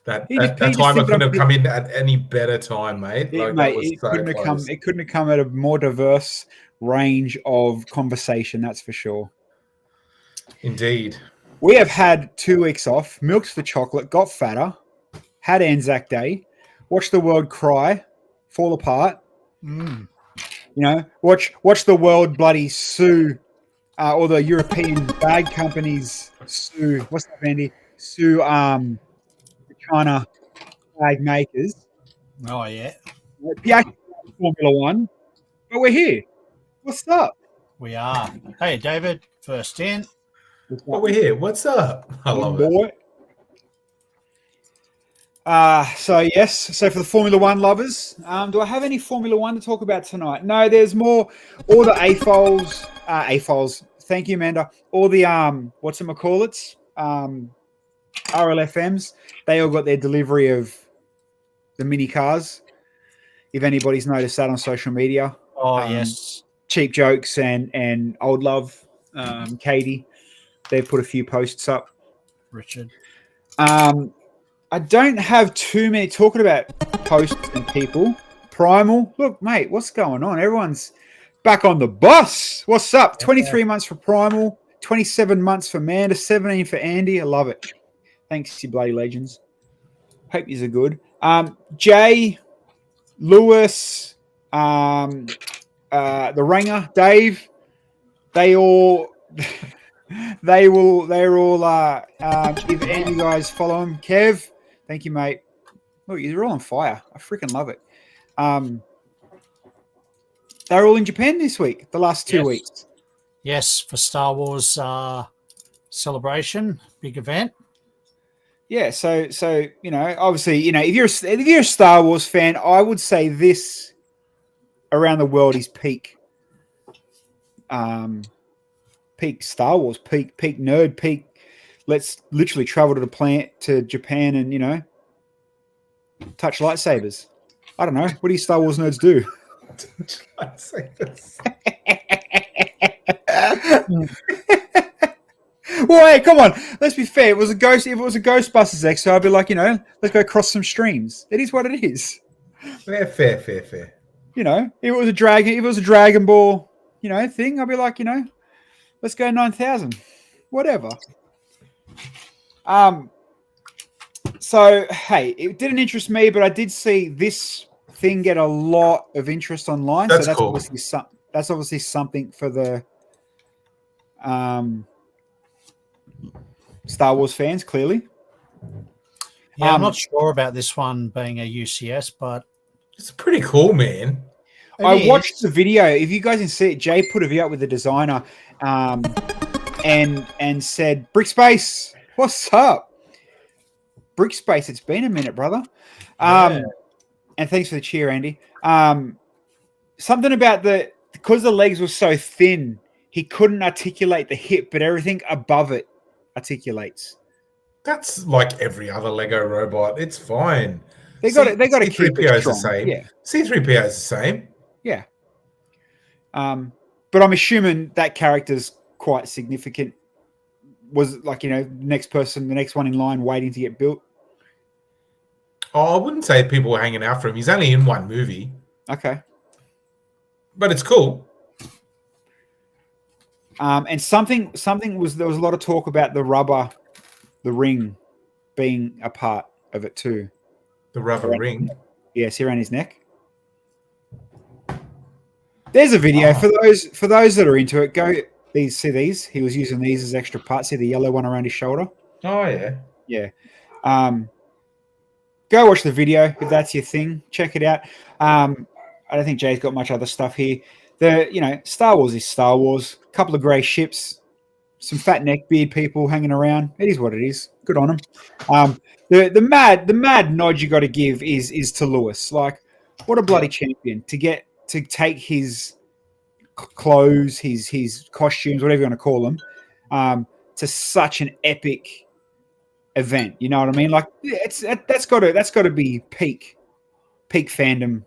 That He just timer did couldn't have come in at any better time, mate. That was it so couldn't have close. come. It couldn't have come at a more diverse range of conversation. That's for sure. Indeed. We have had 2 weeks off. Milked the chocolate. Got fatter. Had Anzac Day. Watched the world cry, fall apart. Mm. You know, watch the world bloody sue, or the European bag companies sue. What's that, Andy? Sue the China bag makers. Oh, yeah. The actual Formula One, but we're here. What's up? We are. Hey, David, first in. But we're here. What's up? I love it. Boy. So yes, so for the Formula One lovers, do I have any Formula One to talk about tonight? No, there's more. All the AFOLs. Thank you, Amanda. All the whatchamacallits, RLFMs. They all got their delivery of the mini cars. If anybody's noticed that on social media. Oh, yes. Cheap Jokes and Old Love, Katie, they've put a few posts up. Richard. I don't have too many talking about posts and people. Primal, look, mate, what's going on? Everyone's back on the bus. What's up? 23 months for Primal, 27 months for Amanda, 17 for Andy. I love it. Thanks, you bloody legends. Hope you're good. Jay, Lewis, the Ranger, Dave, they're all if any guys follow him. Kev, thank you, mate. Look, you're all on fire. I freaking love it. They're all in Japan this week, the last 2 weeks. Yes, for Star Wars celebration, big event. Yeah, so you know, obviously, you know, if you're a Star Wars fan, I would say this around the world is peak Star Wars, peak nerd, peak. Let's literally travel to the planet to Japan and, you know, touch lightsabers. I don't know. What do you Star Wars nerds do? Lightsabers. Well, hey, come on. Let's be fair. If it was a Ghostbusters extra, I'd be like, you know, let's go cross some streams. It is what it is. Yeah, fair. You know, if it was a Dragon Ball, you know, thing, I'd be like, you know, let's go 9,000. Whatever. So hey, it didn't interest me, but I did see this thing get a lot of interest online. That's so that's cool. obviously something for the Star Wars fans, clearly. Yeah, I'm not sure about this one being a UCS, but it's pretty cool, man. I watched the video. If you guys can see it, Jay put a video up with the designer and said, Brickspace, what's up? Brickspace, it's been a minute, brother. And thanks for the cheer, Andy. Something about because the legs were so thin, he couldn't articulate the hip, but everything above it articulates. That's like every other Lego robot. It's fine. They got to keep it strong. The same. Yeah. C-3PO is the same. Yeah. But I'm assuming that character's quite significant. Was like, you know, the next one in line waiting to get built. Oh, I wouldn't say people were hanging out for him. He's only in one movie. Okay. But it's cool. And there was a lot of talk about the ring being a part of it too. The rubber ring? Yes, here around his neck. There's a video for those that are into it. See these? He was using these as extra parts. See the yellow one around his shoulder? Oh, yeah. Yeah. Go watch the video if that's your thing. Check it out. I don't think Jay's got much other stuff here. Star Wars is Star Wars. A couple of grey ships, some fat neckbeard people hanging around. It is what it is. Good on them. The mad nod you got to give is to Lewis. Like, what a bloody champion to take his clothes, his costumes, whatever you want to call them, to such an epic event. You know what I mean? Like, that's got to be peak fandom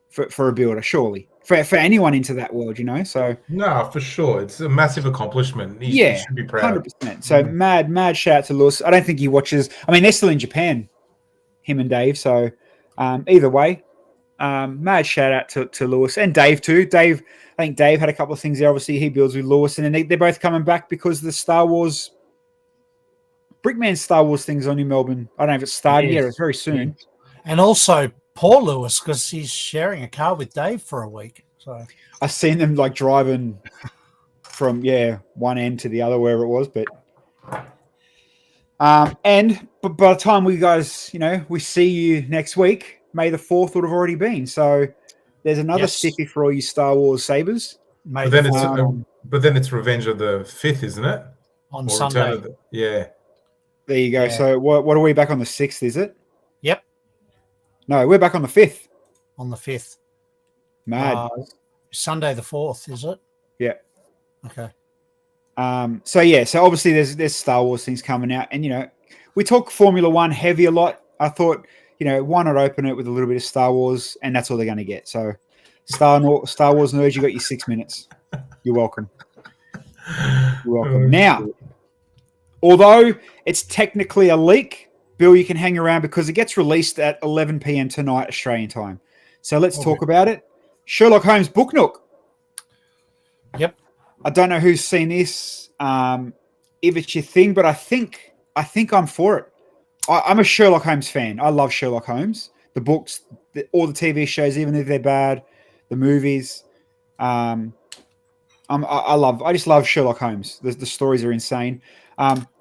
for a builder, surely. For anyone into that world, you know. So no, for sure, it's a massive accomplishment. He should be proud. 100%. So mad shout out to Lewis. I don't think he watches. I mean, they're still in Japan him and Dave. So either way, mad shout out to Lewis and Dave too. I think Dave had a couple of things there. Obviously, he builds with Lewis, and then they're both coming back because the Star Wars Brickman Star Wars things on in Melbourne. I don't know if it's started yet. It's very soon. And also poor Lewis, because he's sharing a car with Dave for a week. So I've seen them like driving from one end to the other, wherever it was. But but by the time we guys, we see you next week, May the 4th would have already been. So there's another stiffy for all you Star Wars sabers. But then it's Revenge of the 5th, isn't it? On Sunday. There you go. Yeah. So what are we back on the 6th, is it? Yep. No, we're back on the 5th. On the 5th. Mad. Sunday the 4th, is it? Yeah. Okay. So obviously there's Star Wars things coming out, and we talk Formula One heavy a lot. I thought, why not open it with a little bit of Star Wars, and that's all they're going to get. So Star Wars nerds, you got your 6 minutes. You're welcome. You're welcome. Now, although it's technically a leak, Bill, you can hang around because it gets released at 11 p.m. tonight Australian time. So let's talk about it. Sherlock Holmes Book Nook. Yep. I don't know who's seen this, if it's your thing, but I think I'm for it. I'm a Sherlock Holmes fan. I love Sherlock Holmes. The books, all the TV shows, even if they're bad, the movies. I just love Sherlock Holmes. The stories are insane.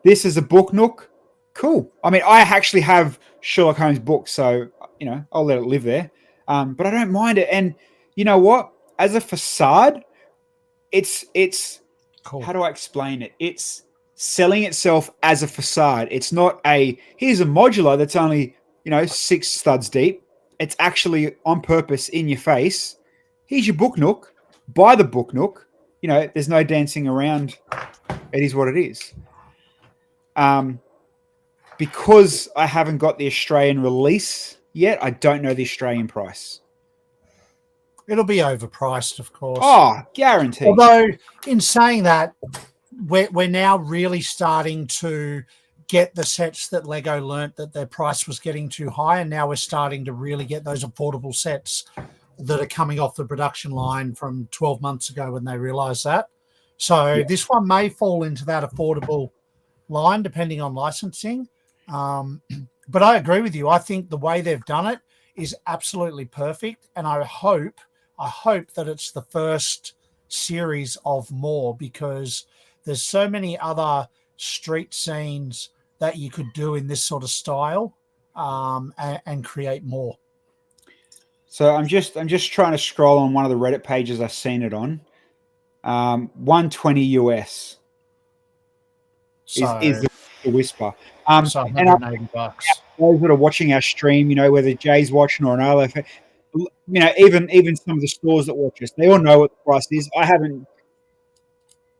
This is a Book Nook. Cool. I mean, I actually have Sherlock Holmes books, so I'll let it live there. But I don't mind it. And you know what? As a facade, it's cool. How do I explain it? It's selling itself as a facade. It's not here's a modular that's only 6 studs deep. It's actually on purpose in your face. Here's your Book Nook. Buy the Book Nook. There's no dancing around. It is what it is. Because I haven't got the Australian release yet, I don't know the Australian price. It'll be overpriced, of course. Oh, guaranteed. Although, in saying that, we're now really starting to get the sets that Lego learnt that their price was getting too high, and now we're starting to really get those affordable sets that are coming off the production line from 12 months ago when they realised that. So this one may fall into that affordable line, depending on licensing. But I agree with you. I think the way they've done it is absolutely perfect, and I hope that it's the first series of more, because there's so many other street scenes that you could do in this sort of style, and create more. So I'm just trying to scroll on one of the Reddit pages I've seen it on. 120 US is the whisper. So and $180. Those that are watching our stream, whether Jay's watching or another, even some of the stores that watch us, they all know what the price is. I haven't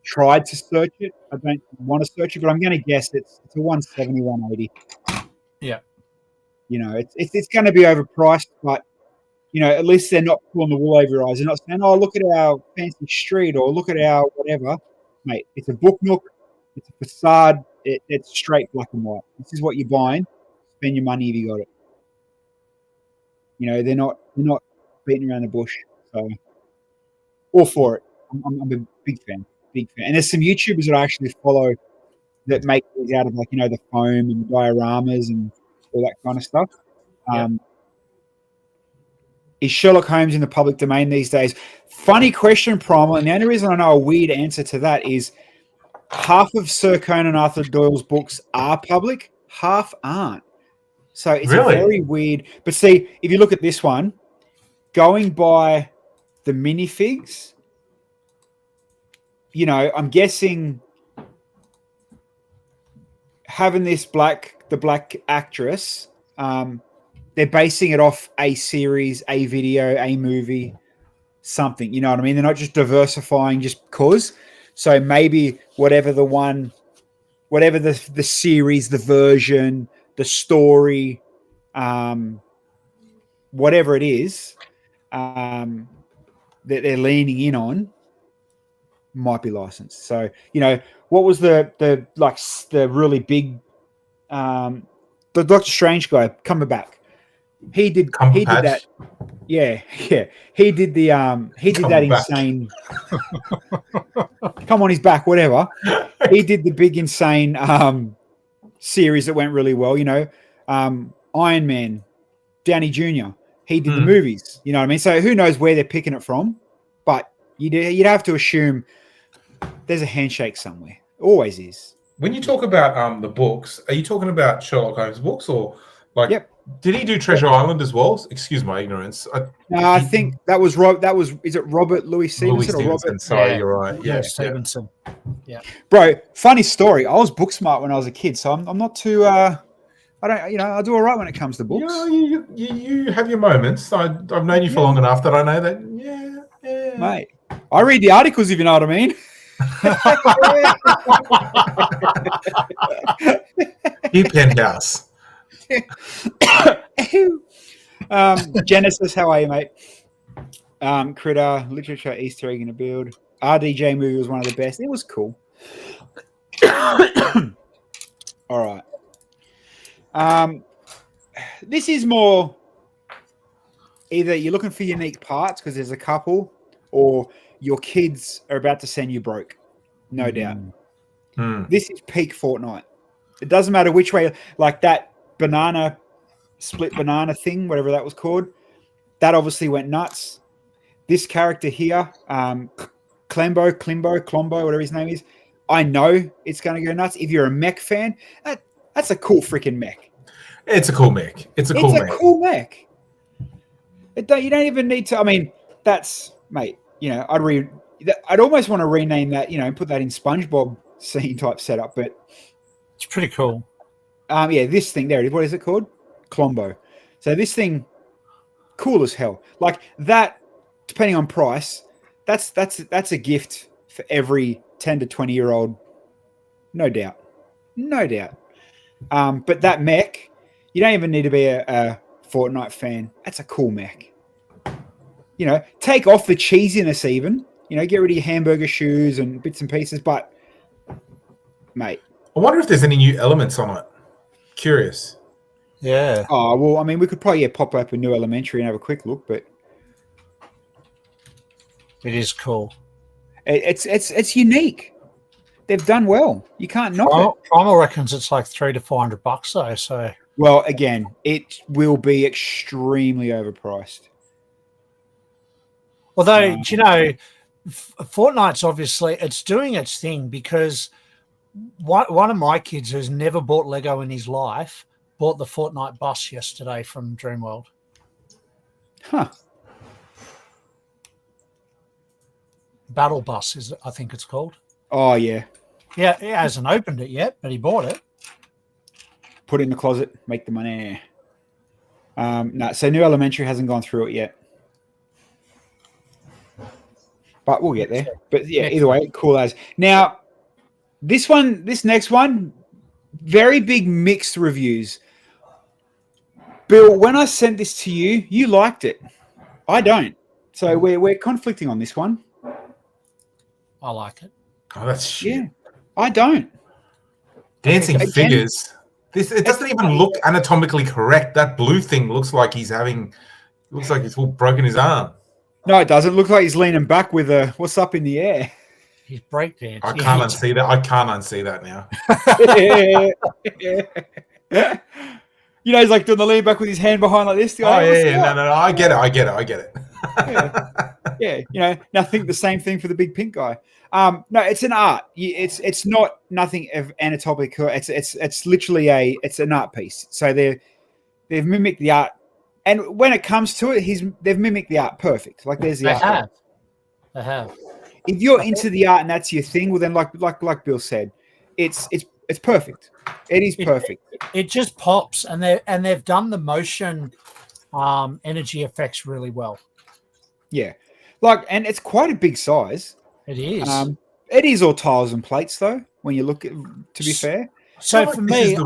tried to search it. I don't want to search it, but I'm going to guess it's a 170, 180. Yeah. It's going to be overpriced, but at least they're not pulling the wool over your eyes. They're not saying, "Oh, look at our fancy street," or "Look at our whatever." Mate, it's a Book Nook. It's a facade. It's straight black and white. This is what you're buying. Spend your money if you got it. They're not beating around the bush. So, all for it. I'm a big fan. And there's some YouTubers that I actually follow that make these out of the foam and the dioramas and all that kind of stuff. Is Sherlock Holmes in the public domain these days? Funny question, Primal. And the only reason I know a weird answer to that is half of Sir Conan Arthur Doyle's books are public, half aren't. So it's very weird. But see, if you look at this one, going by the minifigs, I'm guessing having the black actress, they're basing it off a series, a video, a movie, something. You know what I mean? They're not just diversifying just because. So maybe whatever the series, the version, the story, whatever it is that they're leaning in on, might be licensed. So what was the really big the Doctor Strange guy coming back? He did Cumberbatch. that. Yeah. He did the he did that Cumberbatch. insane. Come on his back, whatever. He did the big insane series that went really well. Iron Man, Downey Jr. He did the movies. You know what I mean? So who knows where they're picking it from? But you'd have to assume there's a handshake somewhere. Always is. When you talk about the books, are you talking about Sherlock Holmes books or like? Yep. Did he do Treasure Island as well? Excuse my ignorance. I think that was is it Robert Louis Stevenson or Robert? Sorry, you're right. Yeah, Stevenson. Yeah. Bro, funny story. I was book smart when I was a kid, so I'm not too. I don't. I do all right when it comes to books. You have your moments. I've known you for long enough that I know that. Yeah. Mate, I read the articles if you know what I mean. You penthouse. Genesis, how are you, mate? Critter, literature, Easter egg in a build. RDJ movie was one of the best. It was cool. All right. This is more either you're looking for unique parts because there's a couple, or your kids are about to send you broke. No doubt. This is peak Fortnite. It doesn't matter which way, like that split banana thing, whatever that was called. That obviously went nuts. This character here, Clembo, whatever his name is, I know it's going to go nuts. If you're a mech fan, that's a cool freaking mech. It's a cool mech. It's a cool mech. You don't even need to. I mean, that's mate. I'd almost want to rename that. Put that in SpongeBob scene type setup. But it's pretty cool. This thing there it is. What is it called? Clombo. So this thing, cool as hell. Like that, depending on price, that's a gift for every 10 to 20-year-old. No doubt. But that mech, you don't even need to be a Fortnite fan. That's a cool mech. Take off the cheesiness even. Get rid of your hamburger shoes and bits and pieces. But, mate. I wonder if there's any new elements on it. Curious. Yeah. Oh, well, I mean, we could probably pop up a new elementary and have a quick look, but it is cool. It's unique. They've done well. You can't knock it. Primal reckons it's like $300 to $400 though. So, well, again, it will be extremely overpriced. Although, Fortnite's obviously it's doing its thing because one of my kids who's never bought Lego in his life bought the Fortnite bus yesterday from Dreamworld. Huh. Battle Bus I think it's called. Oh yeah. Yeah, he hasn't opened it yet, but he bought it. Put it in the closet, make the money. No, so New Elementary hasn't gone through it yet. But we'll get there. But yeah, either way, cool as. Now, this next one, very big mixed reviews. Bill, when I sent this to you, you liked it. I don't. So we're conflicting on this one. I like it. Oh, that's shit. Yeah, I don't. Dancing figures. It doesn't even look anatomically correct. That blue thing looks like he's all broken his arm. No, it doesn't. Look like he's leaning back with what's up in the air. He's breakdancing. I can't unsee that. I can't unsee that now. He's like doing the lean back with his hand behind like this. No, I get it. Yeah. Now think the same thing for the big pink guy. No, it's an art. It's not nothing of anatomical. It's literally it's an art piece. So they've mimicked the art. And when it comes to it, they've mimicked the art perfect. Like there's the art. They have. If you're into the art and that's your thing, well then like Bill said, it's perfect. It is perfect. It just pops, and they've done the motion energy effects really well. Yeah. And it's quite a big size. It is. It is all tiles and plates though, when you look at to be fair. So for me,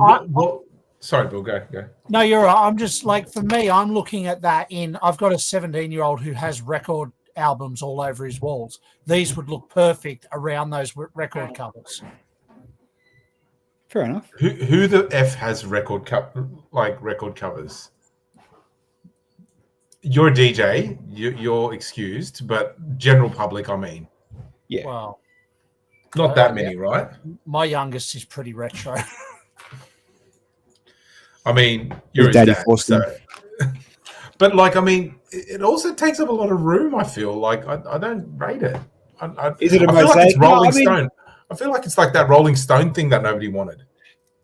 sorry, Bill, go. No, you're right. I'm just like, for me, I'm looking at that I've got a 17-year-old who has record albums all over his walls. These would look perfect around those record covers. Fair enough. Who the F has record covers? you're a DJ, you're excused, but general public, I mean, Yeah. Well, not that many, right? my youngest is pretty retro. I mean, you're his Daddy dad, forced him. so. But like, I mean, it also takes up a lot of room. I feel like I don't rate it. Is it a I feel like it's mosaic? No, Rolling I mean- Stone. I feel like it's like that Rolling Stone thing that nobody wanted.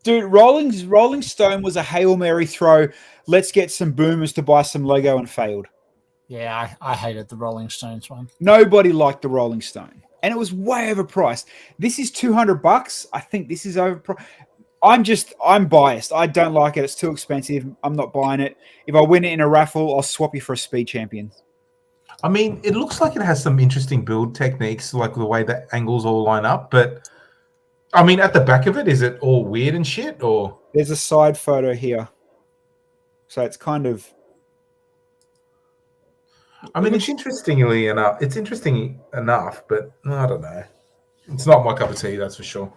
Dude, Rolling Stone was a Hail Mary throw. Let's get some boomers to buy some Lego and failed. Yeah, I hated the Rolling Stones one. Nobody liked the Rolling Stone. And it was way overpriced. This is $200. I think this is overpriced. I'm biased. I don't like it. It's too expensive. I'm not buying it. If I win it in a raffle, I'll swap you for a Speed Champion. I mean, it looks like it has some interesting build techniques, like the way the angles all line up. But I mean, at the back of it, is it all weird and shit, or There's a side photo here. So it's kind of... I mean, it's interestingly enough. It's interesting enough, but I don't know. It's not my cup of tea, that's for sure.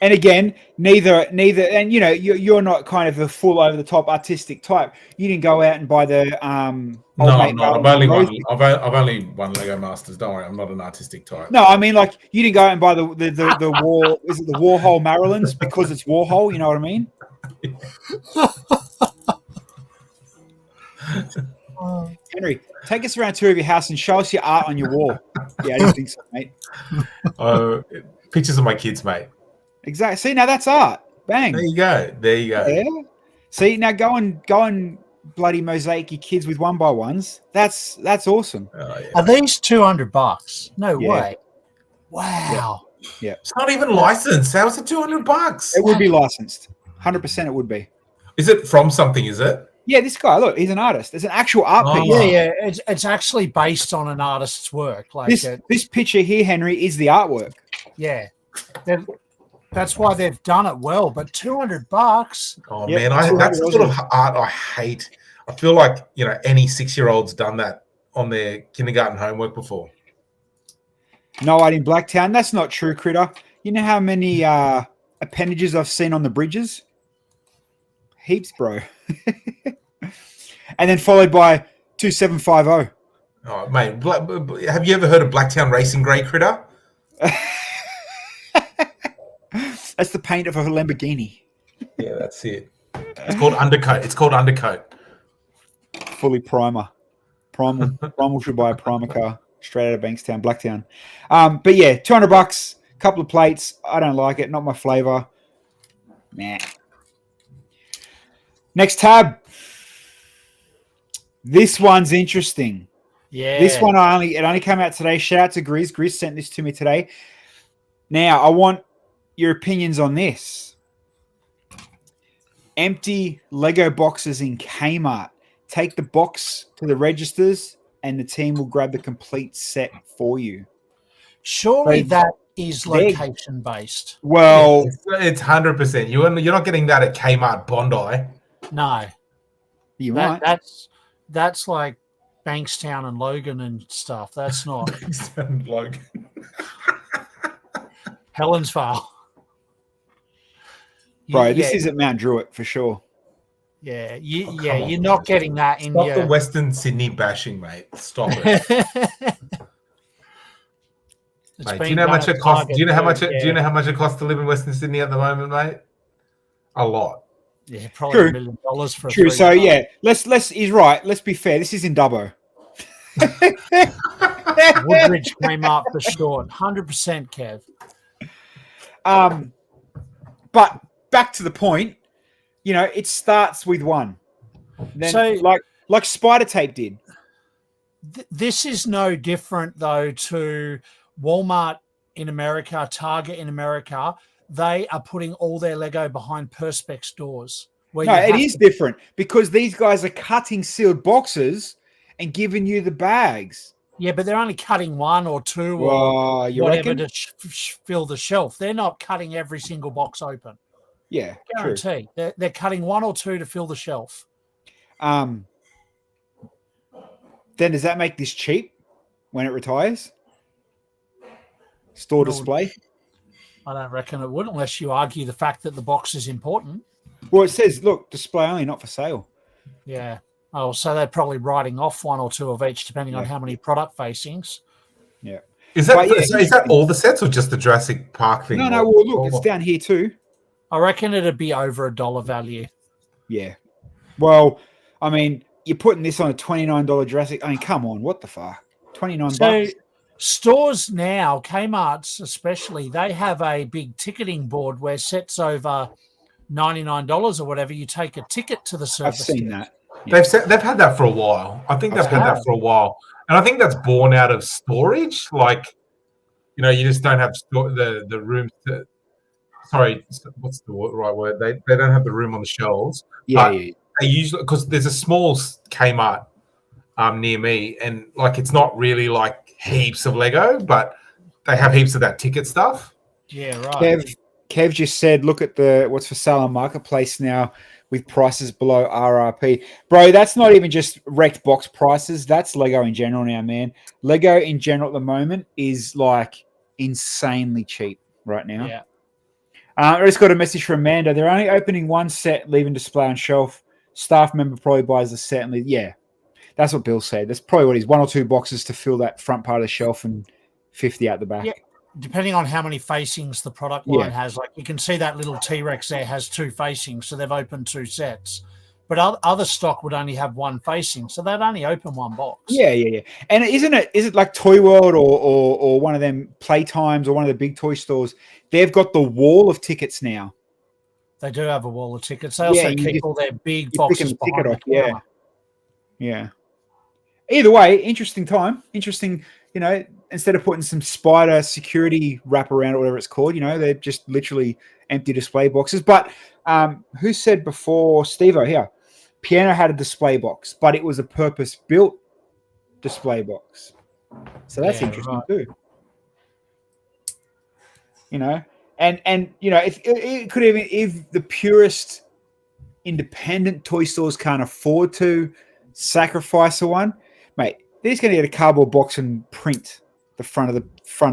And again, neither, and you know, you're not kind of the full over the top artistic type. You didn't go out and buy the No, I'm not. I've only won Lego Masters. Don't worry, I'm not an artistic type. No, I mean, like, you didn't go out and buy the War. Is it the Warhol Marilyns because it's Warhol? You know what I mean? Henry, take us around a tour of your house and show us your art on your wall. Yeah, I didn't think so, mate. Pictures of my kids, mate. Exactly. See, now that's art. Bang. There you go. There you go. Yeah. See, now go and bloody mosaic your kids with 1x1s. That's awesome. Oh, yeah. Are these $200? No Yeah. way. Wow. Yeah. It's not even licensed. How's it $200? It would be licensed. 100% it would be. Is it from something? Is it? Yeah, this guy, look, he's an artist. It's an actual art Oh. piece. Yeah. It's actually based on an artist's work. Like, This picture here, Henry, is the artwork. yeah. That's why they've done it well. But $200? Oh Yep, man, that's the $200. sort of art I hate. I feel like any 6-year-old's done that on their kindergarten homework before. No Art in Blacktown. That's not true, Critter. You know how many appendages I've seen on the bridges? Heaps, bro. And then followed by 2750. Oh mate, have you ever heard of Blacktown Racing Grey Critter? That's the paint of a Lamborghini. Yeah, that's it. It's called Undercoat. It's called Undercoat. Fully primer. Primal should buy a primer car straight out of Bankstown, Blacktown. But yeah, $200, couple of plates. I don't like it. Not my flavor. Nah. Next tab. This one's interesting. Yeah. This one it only came out today. Shout out to Grizz. Grizz sent this to me today. Now I want your opinions on this. Empty Lego boxes in Kmart. Take the box to the registers and the team will grab the complete set for you. Surely But that is location based. Well, It's 100%. You're not getting that at Kmart Bondi. No. you might. That's like Bankstown and Logan and stuff. That's not Like, Helensvale. Bro, this is at Mount Druitt for sure. Yeah, come on, you're not guys. getting that in stop your the Western Sydney bashing, mate. Stop it. Mate, do you know how much it costs? Do you know how much? Do you know how much it costs to live in Western Sydney at the moment, mate? A lot. Yeah, probably True. $1 million for a True. So 3-car. yeah, let's he's right. Let's be fair. This is in Dubbo. Woodridge came up for short. 100% Kev. But back to the point, it starts with one. Then, So- like Spider Tape did. This is no different though to Walmart in America, Target in America. They are putting all their Lego behind Perspex doors. Where No, you it have is to- different because these guys are cutting sealed boxes and giving you the bags. Yeah, but they're only cutting one or two or Well, you whatever reckon? to fill the shelf. They're not cutting every single box open. Yeah, true. Guarantee. They're cutting one or two to fill the shelf. Then does that make this cheap when it retires? Store No. display? I don't reckon it would, unless you argue the fact that the box is important. Well, it says, look, display only, not for sale. Yeah. Oh, so they're probably writing off one or two of each, depending on Yeah. how many product facings. Yeah. Is that But yeah, is that all the sets or just the Jurassic Park thing? No. Well, look, it's down here too. I reckon it'd be over $1 value. Yeah. Well, I mean, you're putting this on a $29 Jurassic. I mean, come on, what the fuck? $29 So bucks. stores now, Kmart's especially, they have a big ticketing board where sets over $99 or whatever, you take a ticket to the service. I've seen desk. that. They've had that for a while. I think they've had that for a while, and I think that's born out of storage. Like, you know, you just don't have the room to. Sorry, what's the right word? They don't have the room on the shelves. Yeah, but yeah. they usually, because there's a small Kmart near me, and like it's not really like heaps of Lego, but they have heaps of that ticket stuff. Yeah, right. Kev just said, look at the what's for sale on Marketplace now with prices below RRP. Bro, that's not even just wrecked box prices. That's Lego in general now, man. Lego in general at the moment is like insanely cheap right now. Yeah. I just got a message from Amanda. They're only opening one set, leaving display on shelf. Staff member probably buys the set and yeah. That's what Bill said. That's probably what he's 1 or 2 boxes to fill that front part of the shelf and 50 out the back. Yeah. Depending on how many facings the product line has, like you can see that little T-Rex there has 2 facings, so they've opened 2 sets. But other stock would only have 1 facing, so they'd only open 1 box. Yeah. And is it like Toy World or one of them Playtimes or one of the big toy stores? They've got the wall of tickets now. They do have a wall of tickets. They also keep all their big boxes behind the counter. Yeah. Either way, interesting time. Interesting, you know, instead of putting some spider security wrap around or whatever it's called, you know, they're just literally empty display boxes. But who said before, Steve-O here, Piano had a display box, but it was a purpose-built display box. So that's interesting too. You know, and you know, if it could even, if the purest independent toy stores can't afford to sacrifice one, mate, they're just going to get a cardboard box and print the front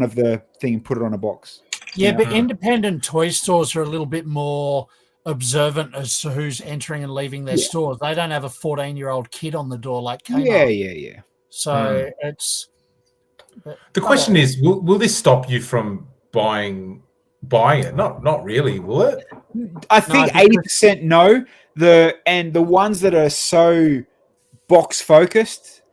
of the thing and put it on a box. Yeah, but independent toy stores are a little bit more observant as to who's entering and leaving their stores. They don't have a 14-year-old kid on the door like Kmart. Yeah. So it's the question is, will this stop you from buying it? Not really, will it? I think 80% no. The ones that are so box focused,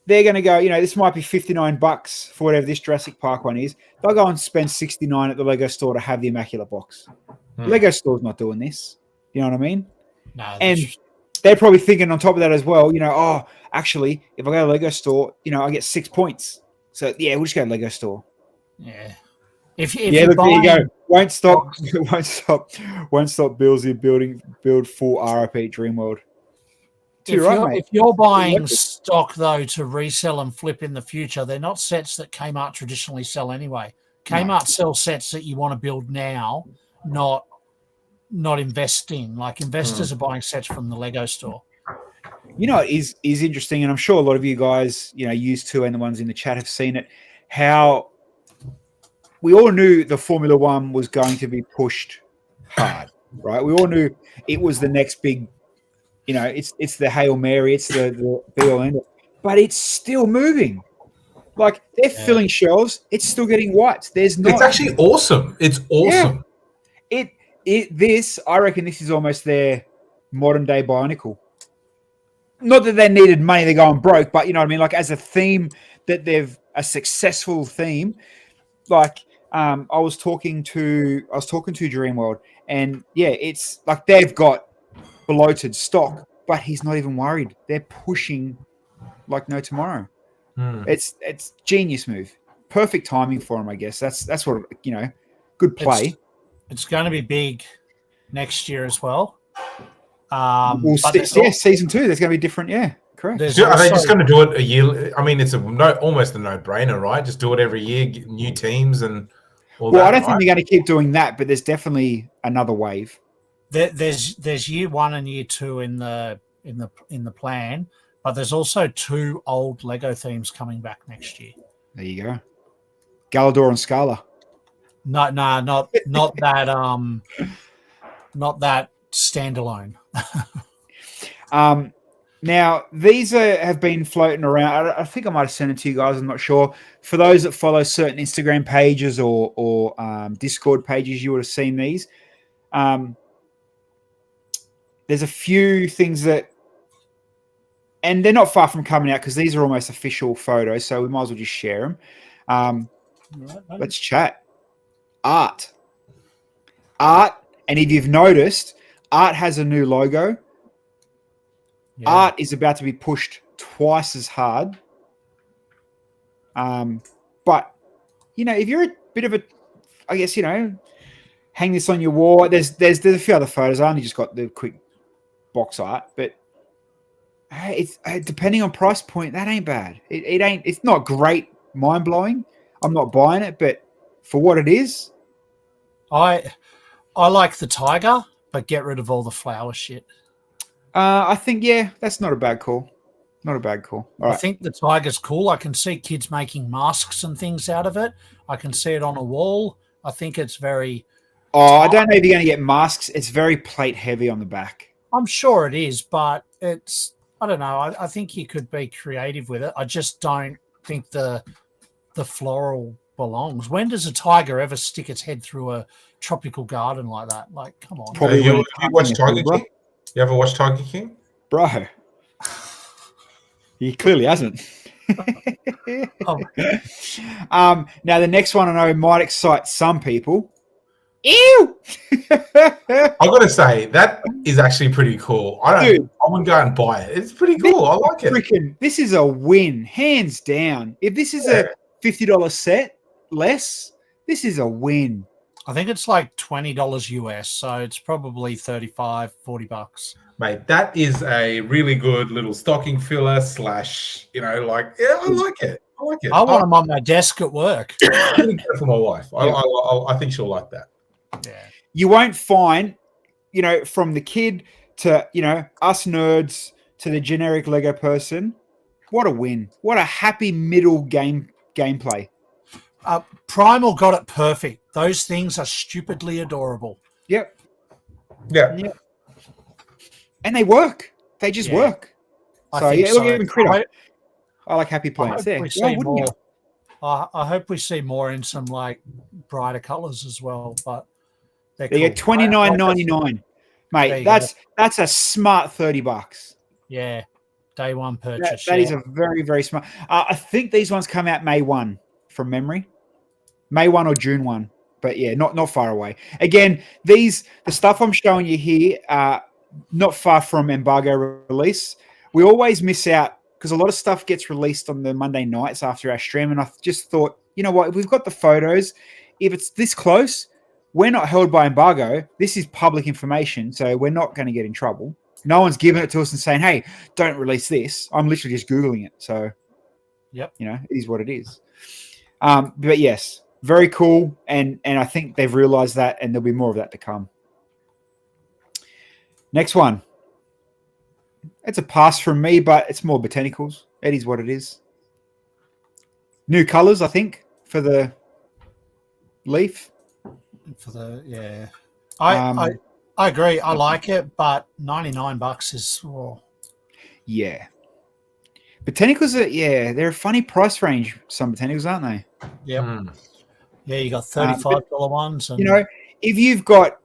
they're going to go, you know, this might be $59 for whatever this Jurassic Park one is. They'll go and spend $69 at the Lego store to have the immaculate box. Lego store's not doing this. You know what I mean? No. And they're probably thinking on top of that as well, you know, oh, actually, if I go to Lego store, you know, I get 6 points. So, yeah, we'll just go to Lego store. Yeah. If look, there you go. Won't stop, Bilsy build full RIP Dream World. If you're buying stock, though, to resell and flip in the future, they're not sets that Kmart traditionally sell anyway. Kmart sells sets that you want to build now, not invest in. Like investors are buying sets from the Lego store. You know, it is interesting, and I'm sure a lot of you guys, you know, used to, and the ones in the chat have seen it, how we all knew the Formula One was going to be pushed hard, right? We all knew it was the next big, you know, it's the Hail Mary, it's the be all end all, but it's still moving. Like they're filling shelves, it's still getting wiped. It's actually awesome. It's awesome. Yeah. I reckon this is almost their modern day Bionicle. Not that they needed money, they're going broke, but you know what I mean? Like as a theme that they've a successful theme, like I was talking to Dreamworld, and yeah, it's like they've got bloated stock, but he's not even worried. They're pushing like no tomorrow. It's genius move. Perfect timing for him, I guess. That's what, you know, good play. It's going to be big next year as well. Season 2, there's going to be different. Yeah, correct. Are they just going to do it a year? I mean, it's almost a no-brainer, right? Just do it every year, get new teams and all that. Well, I don't think they're going to keep doing that, but there's definitely another wave. There's year 1 and year 2 in the plan, but there's also 2 old Lego themes coming back next year. There you go. Galador and Scala. No, not that. Not that standalone. Now, these have been floating around. I think I might have sent it to you guys. I'm not sure. For those that follow certain Instagram pages or Discord pages, you would have seen these. There's a few things that, and they're not far from coming out because these are almost official photos, so we might as well just share them. Let's chat. Art. And if you've noticed, Art has a new logo. Yeah. Art is about to be pushed twice as hard. But, if you're a bit of a, I guess, hang this on your wall. There's a few other photos. I only just got the quick box art, but it's depending on price point, that ain't bad. It's not great, mind blowing. I'm not buying it, but for what it is, I like the tiger, but get rid of all the flower shit. I think that's not a bad call. Not a bad call. All right. I think the tiger's cool. I can see kids making masks and things out of it. I can see it on a wall. I think it's very. Oh, I don't know if you're going to get masks. It's very plate heavy on the back. I'm sure it is, but it's. I don't know. I think you could be creative with it. I just don't think the floral belongs. When does a tiger ever stick its head through a tropical garden like that? Like, come on. Probably you watch Tiger King? You ever watched Tiger King? Bro. He clearly hasn't. Now, the next one I know might excite some people. Ew! I gotta say, that is actually pretty cool. I wouldn't go and buy it. It's pretty cool. I like it. This is a win, hands down. If this is a $50 set less, this is a win. I think it's like $20 US, so it's probably $35-$40. Mate, that is a really good little stocking filler / I like it. I like it. I want them on my desk at work. I'm going to get it for my wife. I think she'll like that. Yeah. You won't find, from the kid to, us nerds to the generic Lego person, what a win. What a happy middle gameplay. Primal got it perfect. Those things are stupidly adorable. Yep. Yeah. And they work. They just work. Look, even Critter. I like happy plants there. I hope we see more in some brighter colours as well. But they get $29.99, mate. That's a smart $30. Yeah, day one purchase. That is a very, very smart. I think these ones come out May 1 from memory, May 1 or June 1. But not far away. Again, the stuff I'm showing you here, not far from embargo release. We always miss out because a lot of stuff gets released on the Monday nights after our stream. And I just thought, you know what? If we've got the photos, if it's this close, we're not held by embargo. This is public information, so we're not going to get in trouble. No one's giving it to us and saying, hey, don't release this. I'm literally just Googling it. So, it is what it is. But yes, very cool. And I think they've realized that, and there'll be more of that to come. Next one. It's a pass from me, but it's more botanicals. It is what it is. New colors, I think, for the leaf. I agree. I like it, but $99 is. Oh. Yeah. Botanicals are they're a funny price range. Some botanicals, aren't they? Yeah. Yeah, you got $35 ones, and if you've got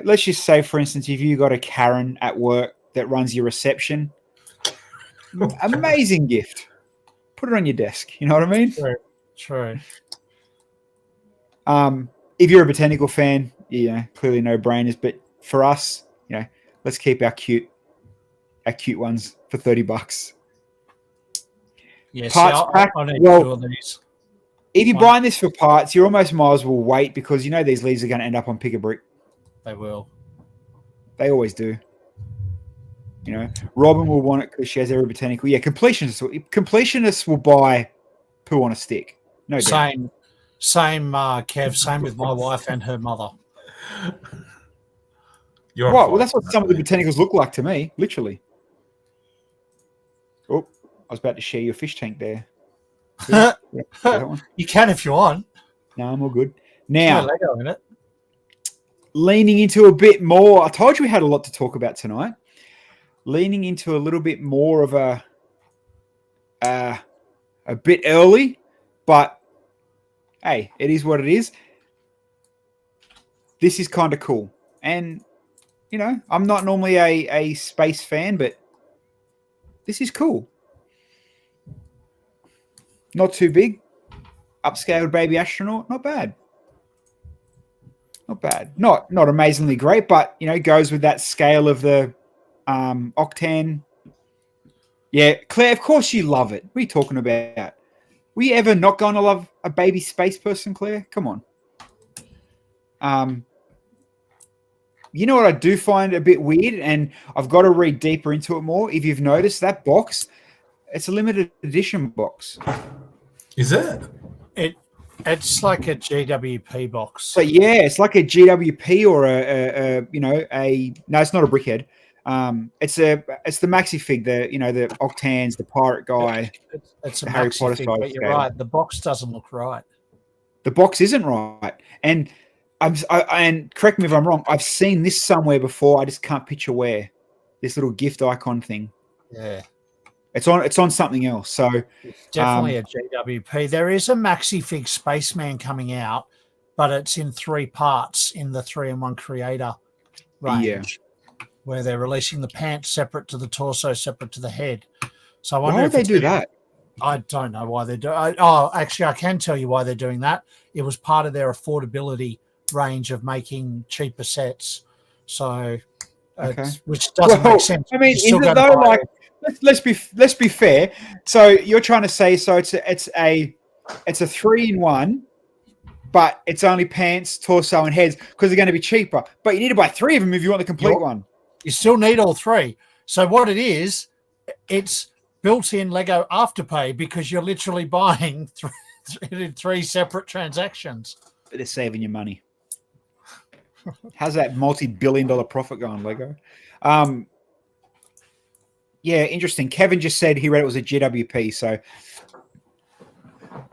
let's just say, for instance, if you've got a Karen at work that runs your reception, amazing gift. Put it on your desk. You know what I mean? True. If you're a botanical fan, clearly no brainers. But for us, let's keep our cute ones for $30. Yeah, parts pack. I need two of these. If you're buying this for parts, you almost might as well wait because these leaves are going to end up on Pick a Brick. They will. They always do. Robin will want it because she has every botanical. Yeah, completionists will buy poo on a stick. No doubt. Same, Kev. Same with my wife and her mother. Well, that's what some of the botanicals look like to me, literally. Oh, I was about to share your fish tank there. You can if you want. No, I'm all good. Now, Lego in it. Leaning into a bit more. I told you we had a lot to talk about tonight. leaning into a little bit more of a bit early, but hey, it is what it is. This is kind of cool. And, you know, I'm not normally a space fan, but this is cool. Not too big. Upscaled baby astronaut. Not bad. Not bad. Not amazingly great, but, you know, goes with that scale of the Octan. Yeah, Claire, of course you love it. What are you talking about? Were you ever not going to love a baby space person, Claire? Come on. You know what I do find a bit weird, and I've got to read deeper into it more. If you've noticed, that box, it's a limited edition box. Is it? It's like a GWP box. So yeah, it's like a GWP or no, it's not a brickhead. It's the maxi fig, the Octans, the pirate guy. It's a Harry Potter fig, but you're right. The box doesn't look right. The box isn't right, and and correct me if I'm wrong. I've seen this somewhere before. I just can't picture where. This little gift icon thing. Yeah, it's on something else. So it's definitely a GWP. There is a maxi fig Spaceman coming out, but it's in 3 parts in the 3-in-1 Creator range. Yeah. Where they're releasing the pants separate to the torso, separate to the head. So I wonder why would they do that? I don't know why they're doing. Actually, I can tell you why they're doing that. It was part of their affordability range of making cheaper sets. So, which doesn't make sense. I mean, is it though? Like, let's be fair. So you're trying to say it's a 3-in-1. But it's only pants, torso, and heads because they're going to be cheaper. But you need to buy 3 of them if you want the complete one. You still need all 3. So what it is, it's built-in Lego Afterpay because you're literally buying 3 separate transactions. But they're saving you money. How's that multi-billion-dollar profit going, Lego? Yeah, interesting. Kevin just said he read it was a GWP. So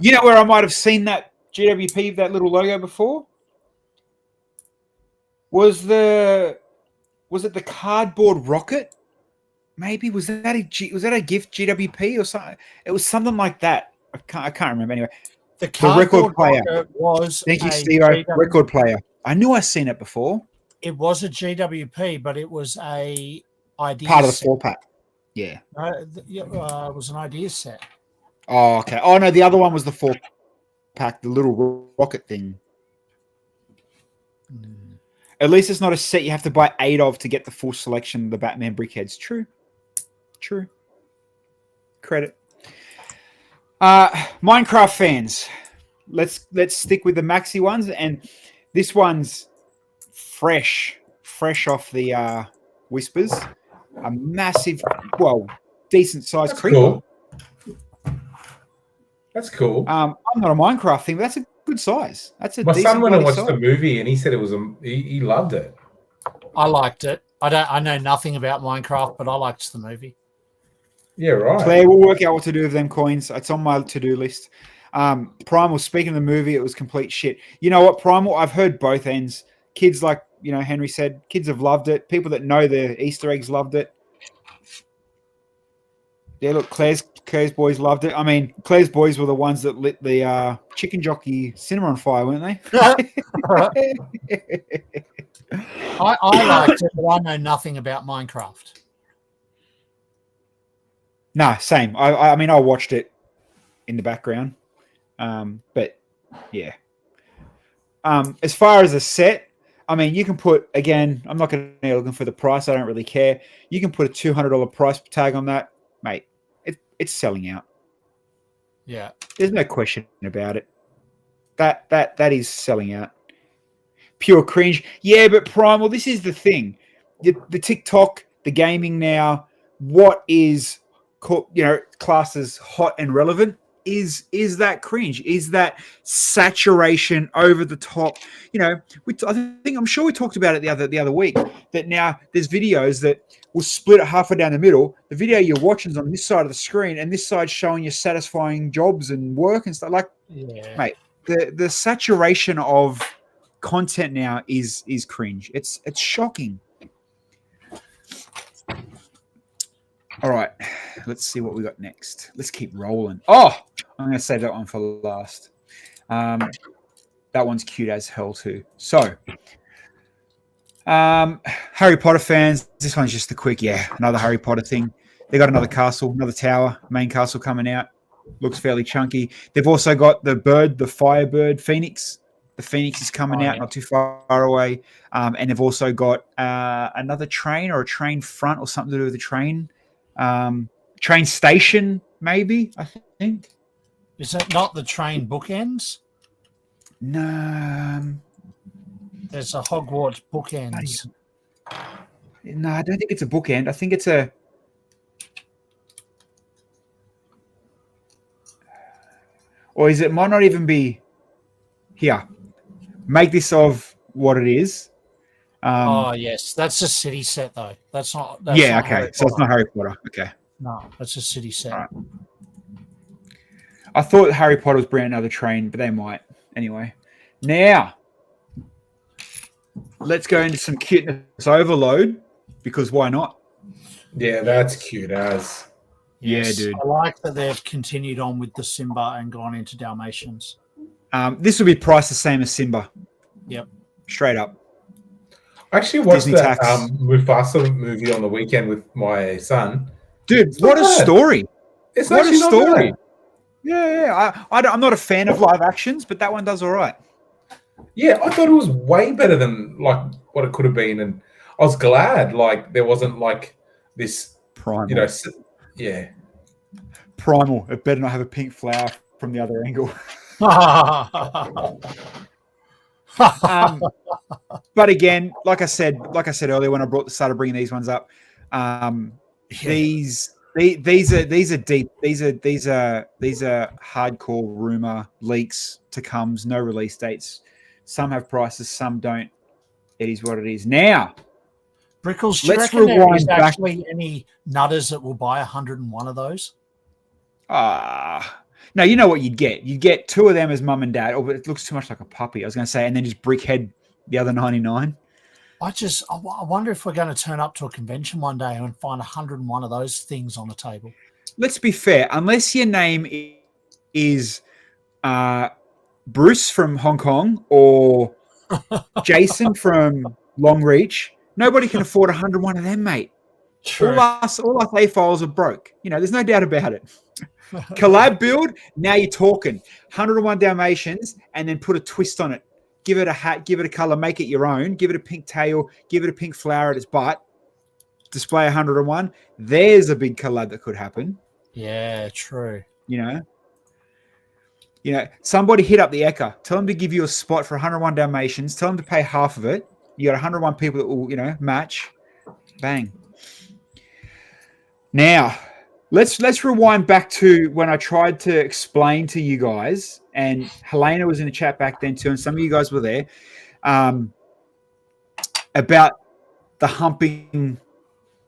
you know where I might have seen that GWP, that little logo before? Was it the cardboard rocket? Maybe was that a gift GWP or something? It was something like that. I can't remember anyway. The record player was. Thank you, Steve. Record player. I knew I'd seen it before. It was a GWP, but it was a idea part of the set. 4-pack. Yeah. It was an idea set. Oh, okay. Oh no, the other one was the 4-pack, the little rocket thing. At least it's not a set you have to buy 8 of to get the full selection of the Batman brickheads. True. Credit. Minecraft fans, let's stick with the maxi ones, and this one's fresh off the whispers. A massive, decent sized creeper. Cool. That's cool. I'm not a Minecraft thing, but that's a good size. That's a. My son went and watched size. the movie, and he said it was he loved it. I liked it. I know nothing about Minecraft, but I liked the movie. Yeah, right. Claire, we'll work out what to do with them coins. It's on my to-do list. Primal, speaking of the movie, it was complete shit. You know what, Primal? I've heard both ends. Kids, like Henry said, kids have loved it. People that know the Easter eggs loved it. Yeah, look, Claire's boys loved it. I mean, Claire's boys were the ones that lit the chicken jockey cinema on fire, weren't they? I liked it, but I know nothing about Minecraft. No, same. I mean, I watched it in the background. But yeah. As far as a set, I mean, you can put, again, I'm not going to be looking for the price. I don't really care. You can put a $200 price tag on that, mate. It's selling out. Yeah. There's no question about it. That is selling out. Pure cringe. Yeah, but Primal, this is the thing. The TikTok, the gaming now, what is classed as hot and relevant is that cringe, is that saturation over the top. I'm sure we talked about it the other week, that now there's videos that will split it halfway down the middle. The video you're watching is on this side of the screen, and this side's showing you satisfying jobs and work and stuff. Like, yeah. Mate, the saturation of content now is cringe. It's shocking. let's see what we got next. Let's keep rolling. Oh, I'm going to save that one for last. That one's cute as hell too. So, Harry Potter fans, this one's just a quick, another Harry Potter thing. They got another castle, another tower, main castle coming out. Looks fairly chunky. They've also got the bird, the firebird phoenix. The phoenix is coming out not too far away. And they've also got another train or a train front or something to do with the train. Train station, maybe, I think. Is it not the train bookends? No. There's a Hogwarts bookends. No, I don't think it's a bookend. I think it's a... Or is it might not even be here. Make this of what it is. Yes. That's a city set, though. That's not... okay. So it's not Harry Potter. Okay. No, that's a city set. Right. I thought Harry Potter was bringing another train, but they might. Anyway. Now, let's go into some cuteness overload, because why not? Yeah, that's cute as. Yeah, dude. I like that they've continued on with the Simba and gone into Dalmatians. This will be priced the same as Simba. Yep. Straight up. I actually watched Disney that tax. Mufasa movie on the weekend with my son. Dude, what a story. It's what actually a story. not bad. Yeah. I'm not a fan of live actions, but that one does all right. Yeah, I thought it was way better than like what it could have been, and I was glad like there wasn't like this Primal. you know, yeah. Primal. It better not have a pink flower from the other angle. But again, like I said earlier when I started bringing these ones up, these are deep. These are hardcore rumor leaks to comes. No release dates. Some have prices, some don't. It is what it is. Now, Brickles, do you reckon there is actually any nutters that will buy 101 of those? No, you know what you'd get. You'd get 2 of them as mum and dad. Oh, but it looks too much like a puppy. I was going to say, and then just brickhead the other 99. I wonder if we're going to turn up to a convention one day and find 101 of those things on the table. Let's be fair. Unless your name is Bruce from Hong Kong or Jason from Longreach, nobody can afford 101 of them, mate. True. All us A-files are broke. You know, there's no doubt about it. Collab build, now you're talking. 101 Dalmatians, and then put a twist on it. Give it a hat, give it a color, make it your own. Give it a pink tail, give it a pink flower at its butt. Display 101. There's a big collab that could happen. Yeah, true. You know, somebody hit up the Eka. Tell them to give you a spot for 101 Dalmatians. Tell them to pay half of it. You got 101 people that will, match. Bang. Now, let's rewind back to when I tried to explain to you guys, and Helena was in the chat back then too, and some of you guys were there, about the humping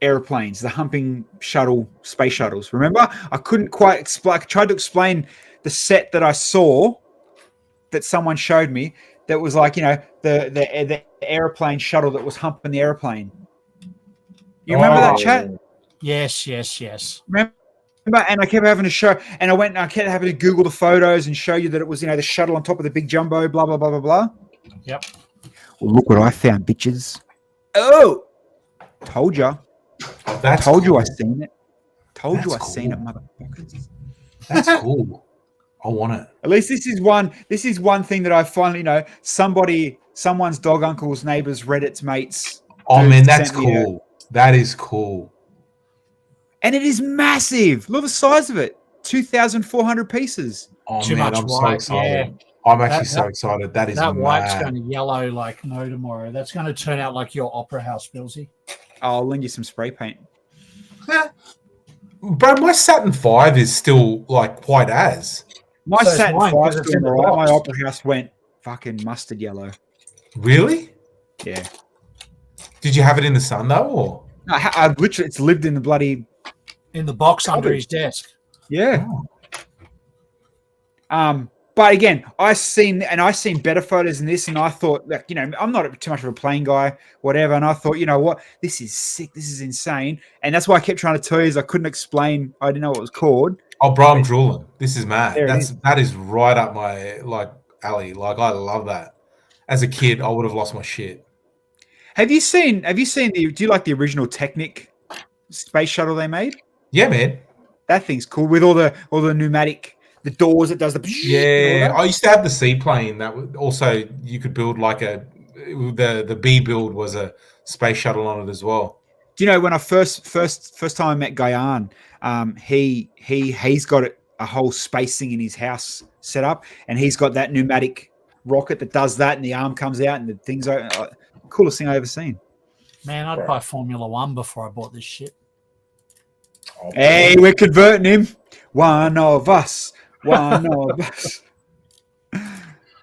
airplanes, the humping space shuttles. Remember? I couldn't quite explain. I tried to explain the set that I saw that someone showed me that was like, the airplane shuttle that was humping the airplane. You remember that chat? Yes. Remember? And I kept having to show, and I kept having to Google the photos and show you that it was, the shuttle on top of the big jumbo, blah, blah, blah, blah, blah. Yep. Well, look what I found, bitches. Oh! Told you. Told you I seen it. Told you I seen it, motherfuckers. That's cool. I want it. At least this is one thing that I finally someone's dog uncle's neighbor's Reddit's mates. Oh man, that's cool. That is cool. And it is massive. Look at the size of it. 2,400 pieces. Oh Too man, much I'm white, so excited. Yeah. I'm actually so excited. That white's going to yellow like no tomorrow. That's going to turn out like your opera house, Bilsy. I'll lend you some spray paint. Bro, my Saturn 5 is still like white as. My Saturn 5 is still right. My opera house went fucking mustard yellow. Really? Yeah. Did you have it in the sun though, or? No, I literally, it's lived in the bloody... In the box under his desk. Yeah. But again, I seen better photos than this, and I thought, like, I'm not too much of a plane guy, whatever. And I thought, you know what, this is sick, this is insane, and that's why I kept trying to tell you is I couldn't explain. I didn't know what it was called. Oh, bro, I'm drooling. This is mad. There it is. That is right up my alley. Like, I love that. As a kid, I would have lost my shit. Have you seen do you like the original Technic space shuttle they made? Yeah, man. That thing's cool with all the pneumatic, the doors that does the yeah. I used to have the seaplane that also you could build like the B build was a space shuttle on it as well. Do you know when I first time I met Guyan, he's got a whole space thing in his house set up, and he's got that pneumatic rocket that does that, and the arm comes out, and the thing's coolest thing I ever seen. Man, I'd buy Formula One before I bought this shit. Oh, hey, we're converting him. One of us. Yeah,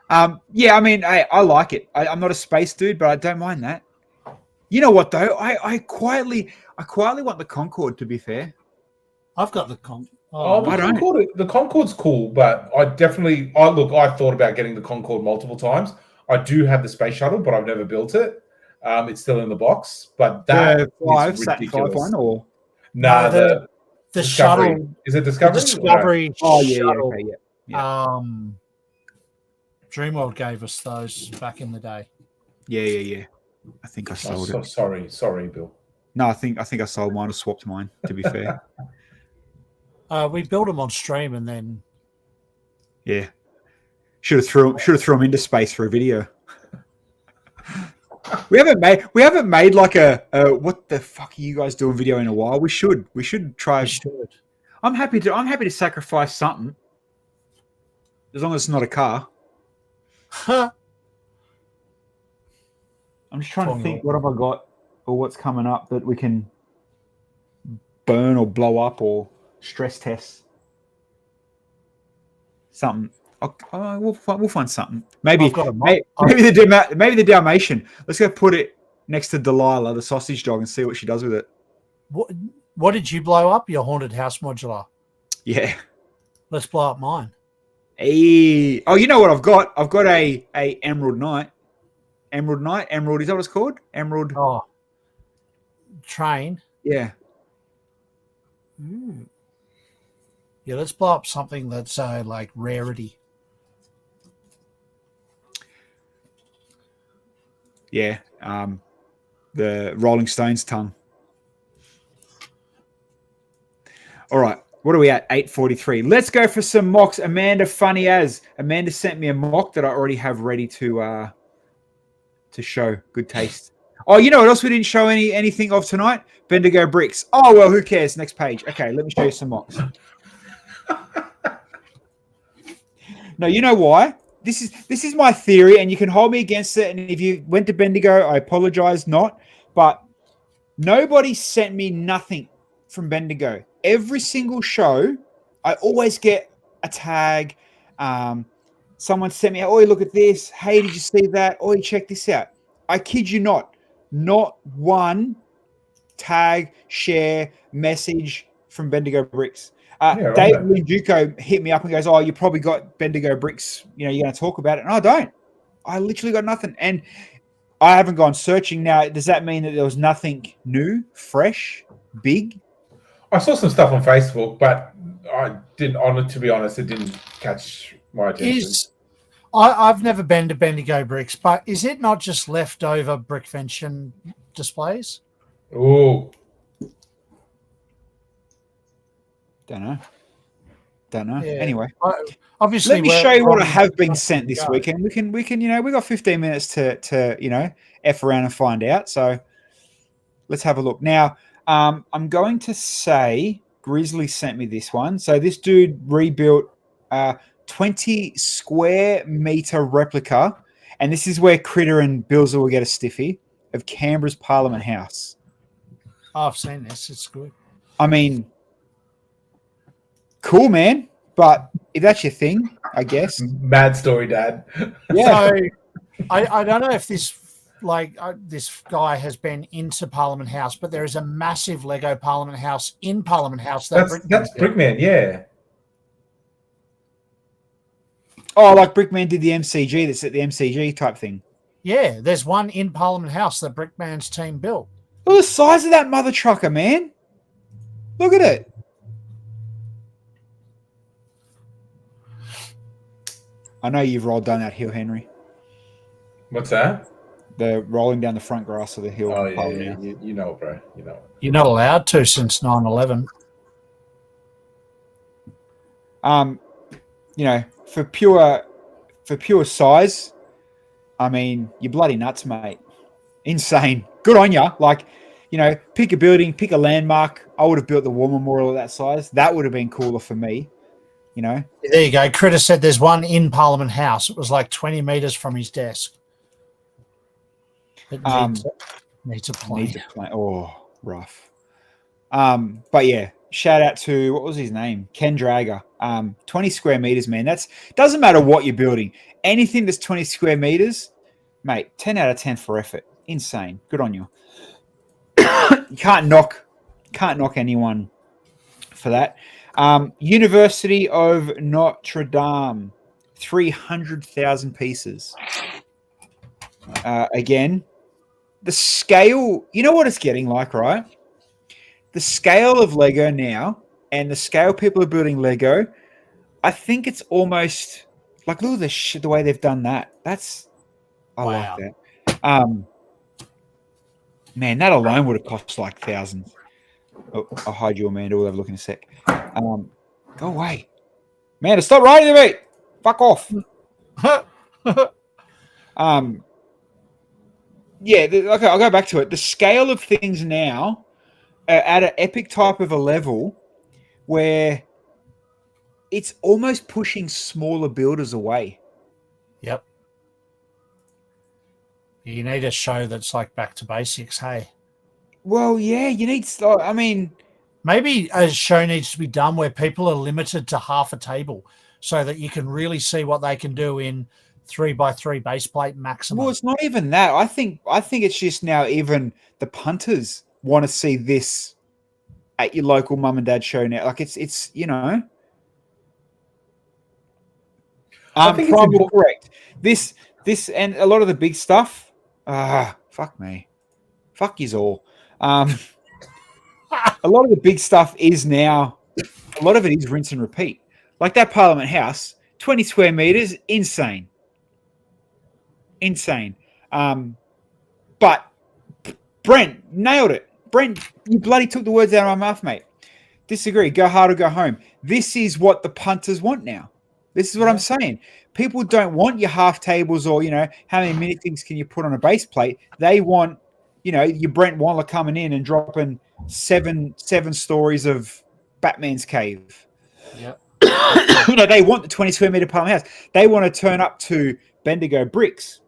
I mean, I like it. I'm not a space dude, but I don't mind that. You know what though? I quietly want the Concorde. To be fair, I've got the the Concorde's cool, but I thought about getting the Concorde multiple times. I do have the space shuttle, but I've never built it. It's still in the box, but that is ridiculous. One or the Discovery. shuttle. Is it Discovery? Discovery. Oh yeah, shuttle. okay, yeah. Dreamworld gave us those back in the day. Yeah. I think I sold it. Sorry, Bill. No, I think I sold mine or swapped mine. To be fair, we built them on stream and then. Yeah, should have threw them into space for a video. We haven't made like a what the fuck are you guys doing video in a while. We should try. I'm happy to sacrifice something as long as it's not a car. I'm just trying to think, what have I got or what's coming up that we can burn or blow up or stress test. Something. We'll find something. Maybe the Dalmatian. Let's go put it next to Delilah, the sausage dog, and see what she does with it. What did you blow up? Your haunted house modular. Yeah. Let's blow up mine. Hey. Oh, you know what I've got? I've got a Emerald Knight. Emerald, is that what it's called? Emerald. Oh. Train. Yeah. Yeah, let's blow up something that's like rarity. Yeah. The Rolling Stones tongue. All right. What are we at? 8:43. Let's go for some mocks. Amanda Funny As. Amanda sent me a mock that I already have ready to show. Good taste. Oh, you know what else we didn't show anything of tonight? Bendigo bricks. Oh, well, who cares? Next page. Okay, let me show you some mocks. No, you know why? This is my theory, and you can hold me against it. And if you went to Bendigo, I apologize not. But nobody sent me nothing from Bendigo. Every single show, I always get a tag. Someone sent me, "Oh, look at this. Hey, did you see that? Oh, check this out." I kid you not. Not one tag, share, message from Bendigo Bricks. Dave Linduco hit me up and goes, "Oh, you probably got Bendigo Bricks. You know, you're going to talk about it." And I don't. I literally got nothing. And I haven't gone searching. Now, does that mean that there was nothing new, fresh, big? I saw some stuff on Facebook, but I didn't. To be honest, it didn't catch my attention. I've never been to Bendigo Bricks, but is it not just leftover Brickvention displays? Oh, don't know. Yeah. Anyway, obviously, let me show you what I have been sent this weekend. We can. We got 15 minutes to f around and find out. So let's have a look now. I'm going to say Grizzly sent me this one. So this dude rebuilt 20 square meter replica, and this is where Critter and Bilsy will get a stiffy of Canberra's Parliament House. Oh, I've seen this. It's good. I mean, cool, man. But if that's your thing, I guess. Mad story, Dad. Yeah. So I don't know if this this guy has been into Parliament House, but there is a massive Lego Parliament House in Parliament House. That's Brickman, yeah. Oh, like Brickman did the MCG. That's at the MCG type thing. Yeah, there's one in Parliament House that Brickman's team built. Look at the size of that mother trucker, man. Look at it. I know you've rolled down that hill, Henry. What's that? The rolling down the front grass of the hill. Oh, yeah. You know, bro. You know. You're not allowed to since 9/11. You know, for pure size, I mean, you're bloody nuts, mate. Insane. Good on ya. Like, you know, pick a building, pick a landmark. I would have built the war memorial of that size. That would have been cooler for me. You know. There you go. Critter said there's one in Parliament House. It was like 20 meters from his desk. It needs a plane. Oh, rough. But yeah, shout out to, what was his name? Ken Drager. 20 square meters, man. That's doesn't matter what you're building. Anything that's 20 square meters, mate, 10 out of 10 for effort. Insane. Good on you. You can't knock anyone for that. University of Notre Dame, 300,000 pieces. Again, the scale, you know what it's getting like, right? The scale of Lego now and the scale people are building Lego, I think it's almost like, look at the way they've done that. I like that. Man, that alone would have cost like thousands. Oh, I'll hide you, Amanda. We'll have a look in a sec. Go away. Amanda, stop writing to me. Fuck off. Yeah, okay, I'll go back to it. The scale of things now are at an epic type of a level where it's almost pushing smaller builders away. Yep. You need a show that's like back to basics, hey? Well, yeah, you need... I mean... Maybe a show needs to be done where people are limited to half a table so that you can really see what they can do in 3x3 base plate maximum. Well, it's not even that. I think it's just now even the punters want to see this at your local mum and dad show now. Like it's you know. I think it's correct. This and a lot of the big stuff. Fuck me. Fuck yous all. A lot of the big stuff is now, a lot of it is rinse and repeat. Like that Parliament House, 20 square meters, insane. Insane. But Brent nailed it. Brent, you bloody took the words out of my mouth, mate. Disagree. Go hard or go home. This is what the punters want now. This is what I'm saying. People don't want your half tables or, you know, how many mini things can you put on a base plate. They want, you know, your Brent Waller coming in and dropping seven stories of Batman's cave. Yep. You know, they want the 20 square meter Parliament House. They want to turn up to Bendigo Bricks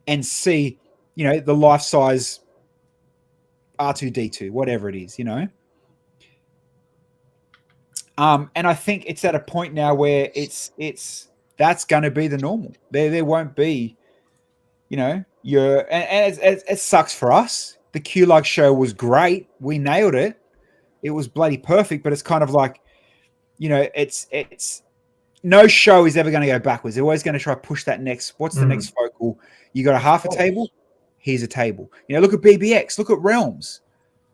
and see, you know, the life size R2D2, whatever it is, you know. And I think it's at a point now where it's that's going to be the normal. There won't be, you know, and it sucks for us. The Q-Lug show was great. We nailed it. It was bloody perfect, but it's kind of like, you know, it's no show is ever going to go backwards. They're always going to try to push that next. What's the next focal? You got a half a table. Here's a table. You know, look at BBX. Look at Realms.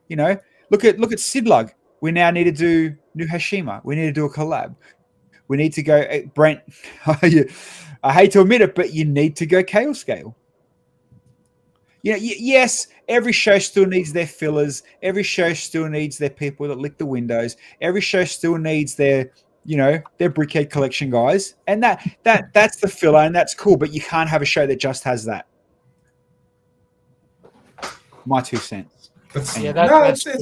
You know, look at Sidlug. We now need to do New Hashima. We need to do a collab. We need to go, Brent. I hate to admit it, but you need to go Chaos Scale. You know, yes, every show still needs their fillers. Every show still needs their people that lick the windows. Every show still needs their, you know, their Brickhead collection guys. And that's the filler, and that's cool. But you can't have a show that just has that. My 2 cents. It's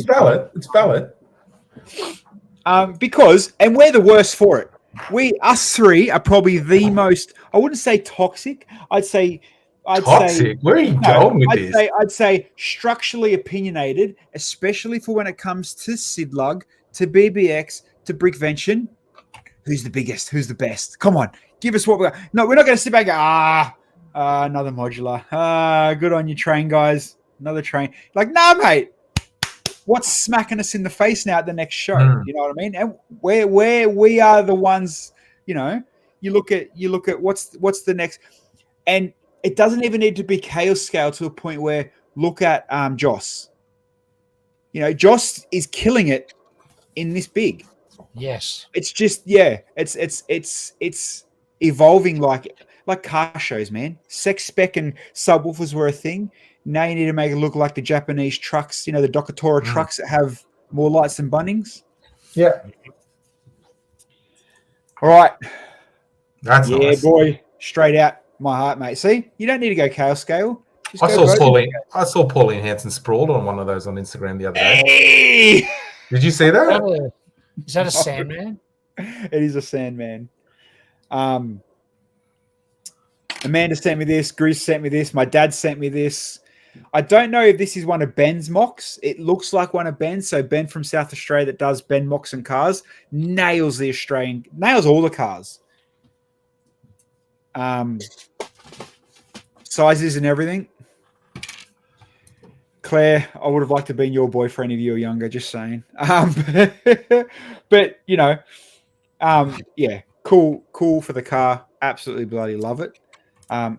valid. It's valid. Because, and we're the worst for it. Us three are probably the most, I wouldn't say toxic. I'd say toxic. Where are you going with this? I'd say structurally opinionated, especially for when it comes to Sidlug, to BBX, to Brickvention. Who's the biggest? Who's the best? Come on, give us what we got. No, we're not going to sit back and go, another modular. Good on you, train guys. Another train. Like, nah, mate. What's smacking us in the face now at the next show? You know what I mean? And where we are the ones, you know, You look at what's the next, and it doesn't even need to be chaos scale to a point where look at Joss. You know, Joss is killing it in this big. Yes. It's just it's evolving like car shows, man. Sex spec and subwoofers were a thing. Now you need to make it look like the Japanese trucks, you know, the Dokatora trucks that have more lights than Bunnings. Yeah. All right. That's nice. Boy. Straight out my heart, mate. See, you don't need to go chaos scale. I saw Pauline Hanson sprawled on one of those on Instagram the other day. Hey! Did you see that? Is that a Sandman? It is a Sandman. Amanda sent me this. Grease sent me this. My dad sent me this. I don't know if this is one of Ben's mocks. It looks like one of Ben's. So Ben from South Australia that does Ben mocks and cars nails all the cars. Sizes and everything. Claire, I would have liked to have been your boyfriend if you were younger, just saying. But you know, yeah, cool for the car. Absolutely bloody love it.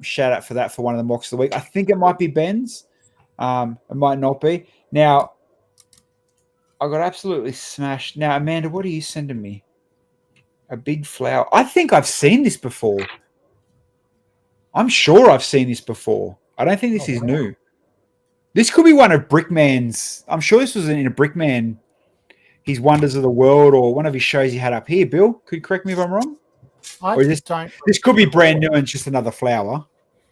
Shout out for that for one of the mocks of the week. I think it might be Ben's. It might not be. Now, I got absolutely smashed. Now, Amanda, what are you sending me? A big flower. I think I've seen this before. I'm sure I've seen this before. I don't think this is new. This could be one of Brickman's. I'm sure this was in a Brickman, his Wonders of the World, or one of his shows he had up here. Bill, could you correct me if I'm wrong? This could be brand new and just another flower.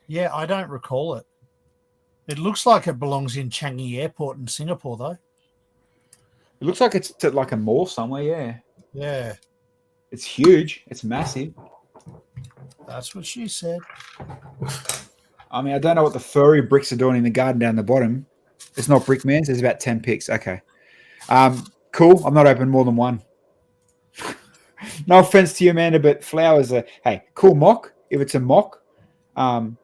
Yeah, I don't recall it. It looks like it belongs in Changi Airport in Singapore, though. It looks like it's at like a mall somewhere, yeah. Yeah. It's huge. It's massive. That's what she said. I mean, I don't know what the furry bricks are doing in the garden down the bottom. It's not Brickman's. There's about 10 picks. Okay. Cool. I'm not open more than one. No offense to you, Amanda, but flowers are, hey, cool mock if it's a mock. But,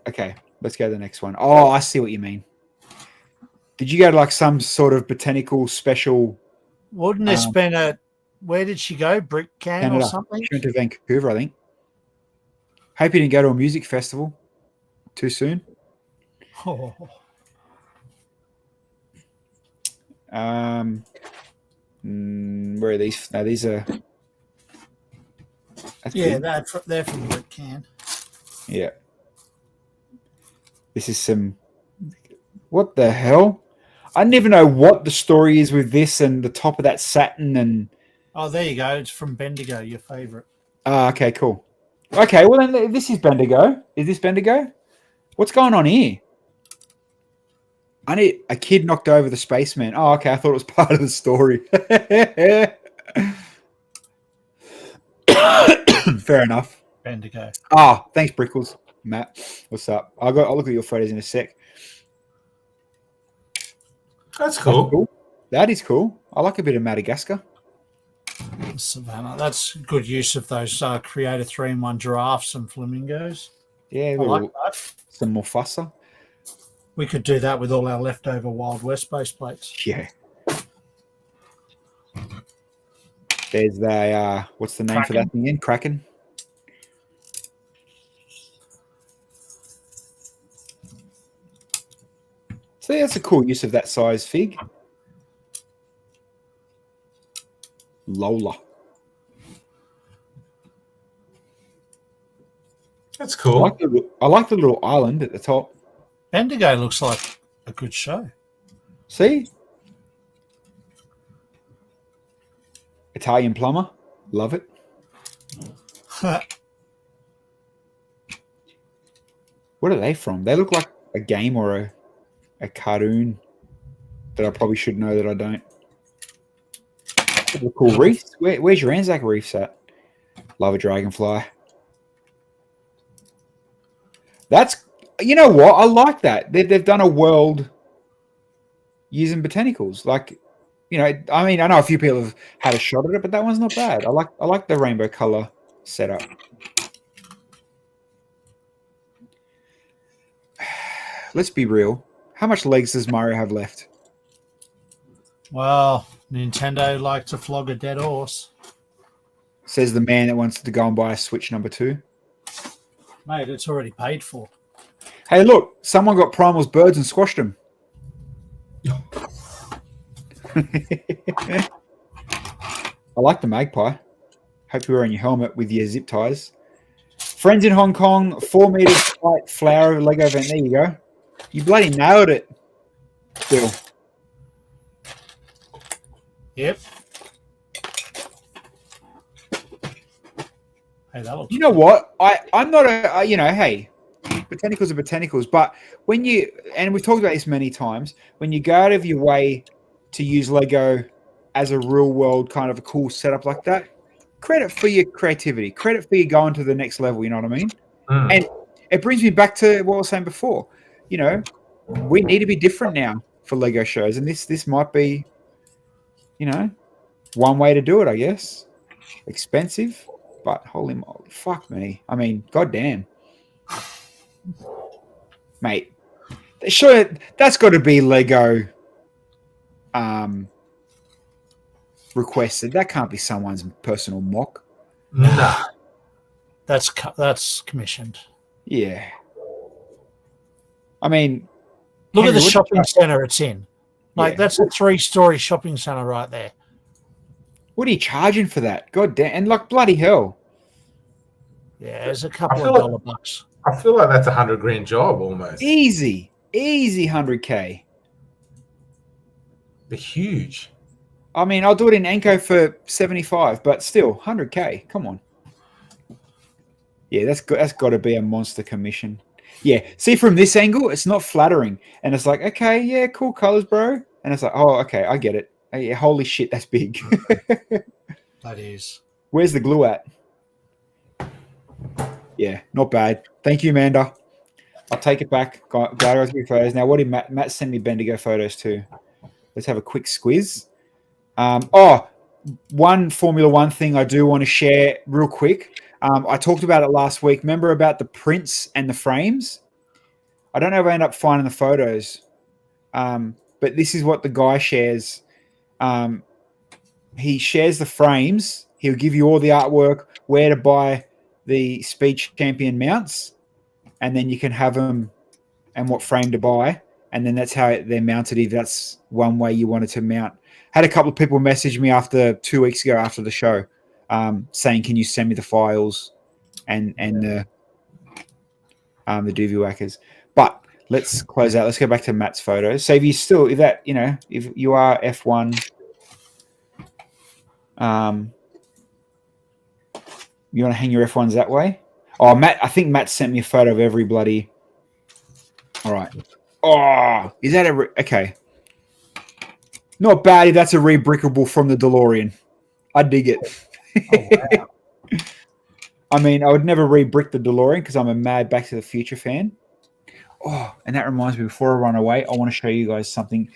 okay, let's go to the next one. Oh, I see what you mean. Did you go to like some sort of botanical special? Wouldn't this been a, where did she go? Brick Can Canada. or something? She went to Vancouver, I think. Hope you didn't go to a music festival too soon. Oh. Where are these? No, these are. Yeah, they're from Brick Can. Yeah. This is some. What the hell? I don't even know what the story is with this and the top of that satin and. Oh, there you go. It's from Bendigo, your favourite. Okay, cool. Okay, well then this is Bendigo. Is this Bendigo? What's going on here? I need a kid knocked over the spaceman. Oh, okay. I thought it was part of the story. Fair enough. Bendigo. Ah, thanks, Brickles. Matt, what's up? I'll look at your photos in a sec. That's cool. That is cool. I like a bit of Madagascar. Savannah. That's good use of those Creator 3-in-1 giraffes and flamingos. Yeah, I like that. Some Mufasa. We could do that with all our leftover Wild West base plates. Yeah. There's the what's the name for that thing again? Kraken. So that's a cool use of that size fig. Lola. That's cool. I like the little island at the top. Bendigo looks like a good show. See? Italian plumber. Love it. What are they from? They look like a game or a cartoon that I probably should know that I don't. Cool reefs. Where's your Anzac reefs at? Love a dragonfly. That's, you know what? I like that. They've done a world using botanicals. Like, you know, I mean, I know a few people have had a shot at it, but that one's not bad. I like the rainbow color setup. Let's be real. How much legs does Mario have left? Well, Nintendo like to flog a dead horse. Says the man that wants to go and buy a Switch number 2. Mate, it's already paid for. Hey, look, someone got Primal's birds and squashed them. I like the magpie. Hope you're wearing your helmet with your zip ties. Friends in Hong Kong, 4 meters height flower Lego event. There you go. You bloody nailed it, Bill. Yep. Hey, that looks. You know what? I'm not hey, botanicals are botanicals, but when you, and we've talked about this many times, when you go out of your way to use Lego as a real world kind of a cool setup like that, credit for your creativity, credit for you going to the next level, you know what I mean? And it brings me back to what I was saying before. You know, we need to be different now for Lego shows, and this might be, you know, one way to do it, I guess. Expensive, but holy moly, fuck me. I mean, goddamn. Mate, sure, that's got to be Lego requested. That can't be someone's personal mock. Nah. That's commissioned. Yeah. I mean, look at the Henry, shopping centre it's in. Like, Yeah. that's a 3-story shopping centre right there. What are you charging for that? God damn. And like, bloody hell. Yeah, there's a couple feel of like- dollar bucks. I feel like that's $100,000 job almost. Easy 100K. They're huge. I mean, I'll do it in Anko for 75, but still 100K. Come on. Yeah, that's got to be a monster commission. Yeah, see, from this angle, it's not flattering, and it's like, okay, yeah, cool colors, bro. And it's like, oh, okay, I get it. Yeah, holy shit, that's big. That is. Where's the glue at? Yeah, not bad. Thank you, Amanda. I'll take it back. Got to go through photos. Now, what did Matt send me Bendigo photos too? Let's have a quick squiz. One Formula One thing I do want to share real quick. I talked about it last week. Remember about the prints and the frames? I don't know if I end up finding the photos, but this is what the guy shares. He shares the frames. He'll give you all the artwork, where to buy the Speed Champion mounts, and then you can have them and what frame to buy. And then that's how they're mounted if that's one way you wanted to mount. Had a couple of people message me after 2 weeks ago after the show saying, can you send me the files and the doobie whackers. But let's close out. Let's go back to Matt's photos. So if you are F1, you want to hang your F1s that way? Oh, Matt, I think Matt sent me a photo of every bloody. All right. Oh, is that okay? Not bad if that's a rebrickable from the DeLorean. I dig it. Oh, wow. I mean, I would never re-brick the DeLorean because I'm a mad Back to the Future fan. Oh, and that reminds me, before I run away, I want to show you guys something.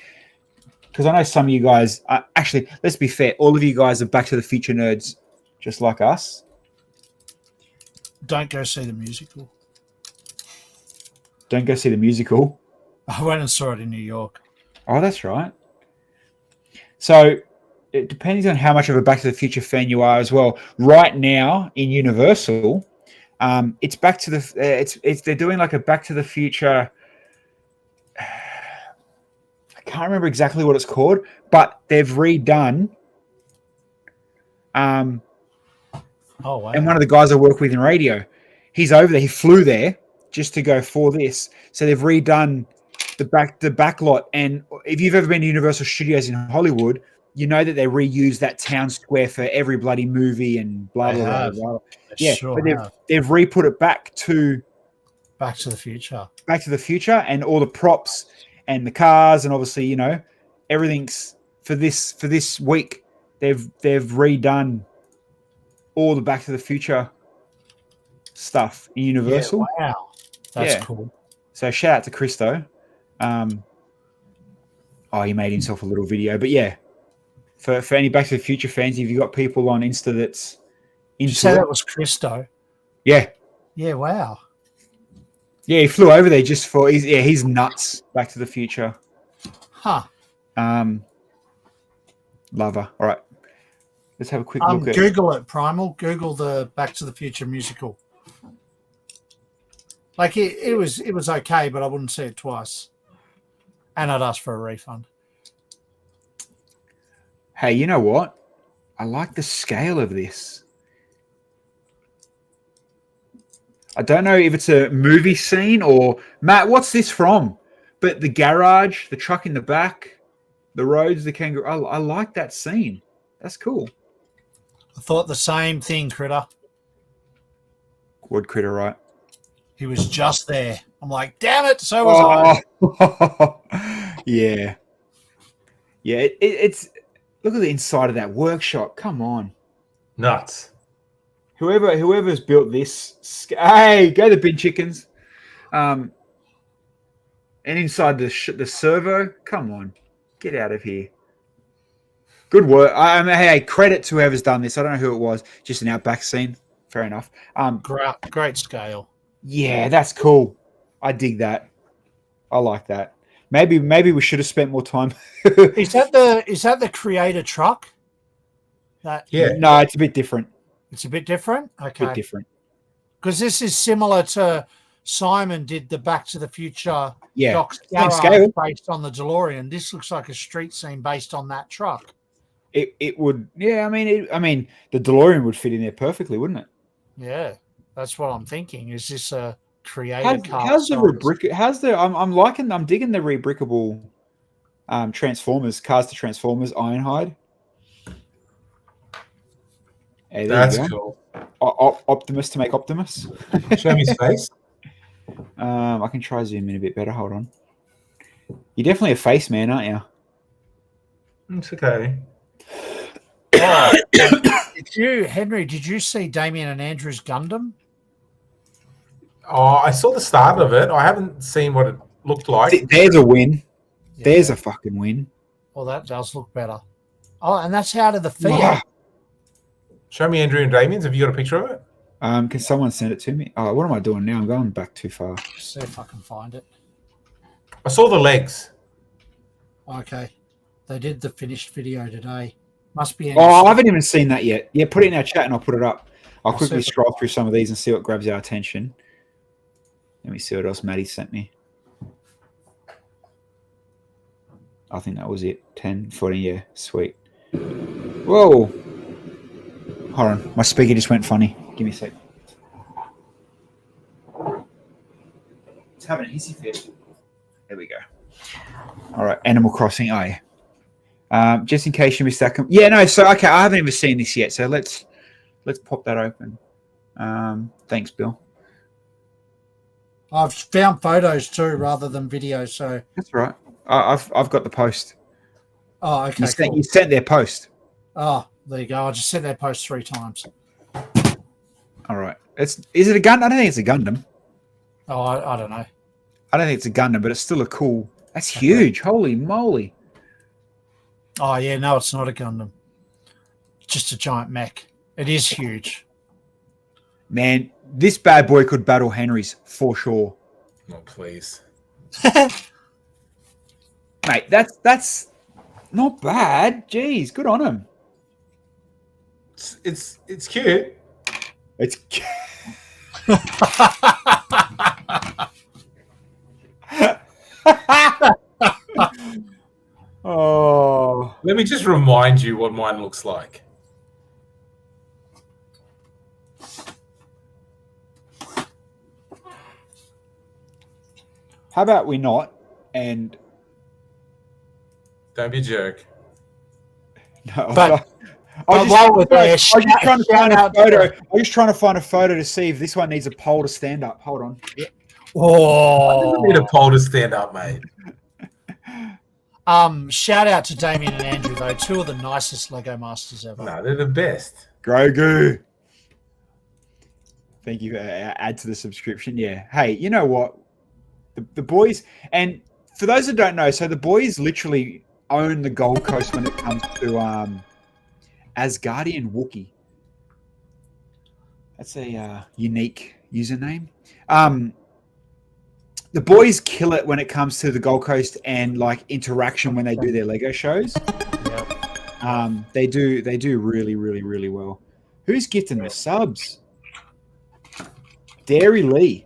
Because I know some of you guys, actually, let's be fair, all of you guys are Back to the Future nerds, just like us. Don't go see the musical. Don't go see the musical. I went and saw it in New York. Oh, that's right. So it depends on how much of a Back to the Future fan you are as well. Right now in Universal, it's Back to the they're doing like a Back to the Future. I can't remember exactly what it's called, but they've redone. Oh, wow. And one of the guys I work with in radio, he's over there. He flew there just to go for this. So they've redone the back lot. And if you've ever been to Universal Studios in Hollywood, you know that they reuse that town square for every bloody movie and blah blah blah. Blah. Yeah, Sure but they've re-put it back to Back to the Future. Back to the Future, and all the props and the cars, and obviously, everything's for this week. They've redone all the Back to the Future stuff in Universal. Yeah, wow. That's cool. So shout out to Christo. He made himself a little video, but yeah, for any Back to the Future fans, if you've got people on Insta that's Did you into say it, that was Christo? yeah, wow. he flew over there just for he's nuts. Back to the Future. Huh. Lover. All right. Let's have a quick look at. Google it, Primal. Google the Back to the Future musical. Like it was okay, but I wouldn't see it twice. And I'd ask for a refund. Hey, you know what? I like the scale of this. I don't know if it's a movie scene or Matt. What's this from? But the garage, the truck in the back, the roads, the kangaroo. I like that scene. That's cool. I thought the same thing, Critter. Wood Critter, right? He was just there. I'm like, damn it! So was I. Yeah. It's look at the inside of that workshop. Come on, Nuts. Whoever's built this. Hey, go the bin chickens. And inside the servo. Come on, get out of here. Good work. I mean, hey, credit to whoever's done this. I don't know who it was. Just an outback scene. Fair enough. Great scale. Yeah, that's cool. I dig that. I like that. Maybe we should have spent more time. Is that the creator truck? No, it's a bit different. It's a bit different. Okay, A bit different. Because this is similar to Simon did the Back to the Future. Yeah, Doc's same garage scale. based on the DeLorean. This looks like a street scene based on that truck. It would. Yeah, I mean, the DeLorean would fit in there perfectly, wouldn't it? Yeah, that's what I'm thinking. Is this a creator car? How's the rebrick? I'm digging the rebrickable Transformers, Cars to Transformers Ironhide. Hey, That's cool. Optimus to make Optimus. Show me his face. I can try zoom in a bit better. Hold on. You're definitely a face man, aren't you? It's okay. Henry, did you see Damien and Andrew's Gundam? Oh, I saw the start of it. I haven't seen what it looked like. There's a win. Yeah. There's a fucking win. Well, that does look better. Oh, and that's out of the Fiat. Wow. Show me Andrew and Damien's. Have you got a picture of it? Can someone send it to me? Oh, what am I doing now? I'm going back too far. See if I can find it. I saw the legs. Okay. They did the finished video today. Must be. Oh, I haven't even seen that yet. Yeah, put it in our chat and I'll put it up. I'll quickly see. scroll through some of these and see what grabs our attention. Let me see what else Maddie sent me. I think that was it. 10, 14, yeah, sweet. Whoa. Hold on. My speaker just went funny. Give me a sec. It's having a hissy fit. There we go. All right. Animal Crossing. Oh, yeah. Just in case you missed that. Yeah, no. So, okay. I haven't even seen this yet. So let's pop that open. Thanks, Bill. I've found photos too rather than videos. So That's right. I've got the post. Oh, okay. You sent their post. Oh, there you go. I just sent that post 3 times. All right. Is it a gun? I don't think it's a Gundam. Oh, I don't know. I don't think it's a Gundam, but it's still a cool. That's huge. Holy moly. Oh, yeah. No, it's not a Gundam. Just a giant mech. It is huge. Man, this bad boy could battle Henry's for sure. Oh, please. Mate, that's not bad. Jeez, good on him. It's cute. It's oh. Let me just remind you what mine looks like. How about we not? And Don't be a jerk. no, But- I was while we're there, just trying to shout find a out photo. I was just trying to find a photo to see if this one needs a pole to stand up. Hold on. I Oh. need a pole to stand up, mate. Shout out to Damien and Andrew though, 2 of the nicest Lego masters ever. No, they're the best. Grogu. Thank you. Add to the subscription. Yeah. Hey, you know what? The boys, and for those that don't know, so the boys literally own the Gold Coast when it comes to Asgardian Wookiee. That's a unique username. The boys kill it when it comes to the Gold Coast and like interaction when they do their Lego shows. Yep. They do really, really, really well. Who's gifting the subs? Dairy Lee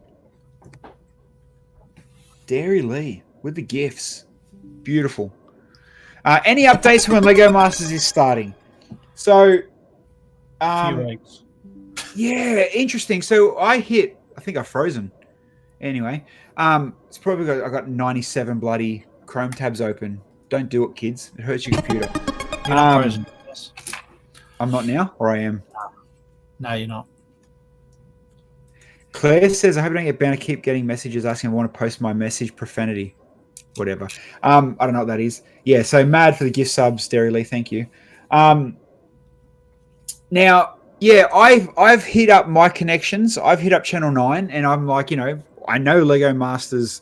with the gifts. Beautiful. Any updates when Lego Masters is starting? So, Few weeks. yeah, interesting. So I think I've frozen. Anyway, it's probably I got 97 bloody Chrome tabs open. Don't do it, kids. It hurts your computer. You're not frozen. Yes. I'm not now, or I am. No, you're not. Claire says, I hope I don't get banned. I keep getting messages asking if I want to post my message profanity. Whatever. I don't know what that is. Yeah, so mad for the gift subs, Derry Lee. Thank you. Now, yeah, I've hit up my connections. I've hit up Channel 9, and I'm like, I know Lego Masters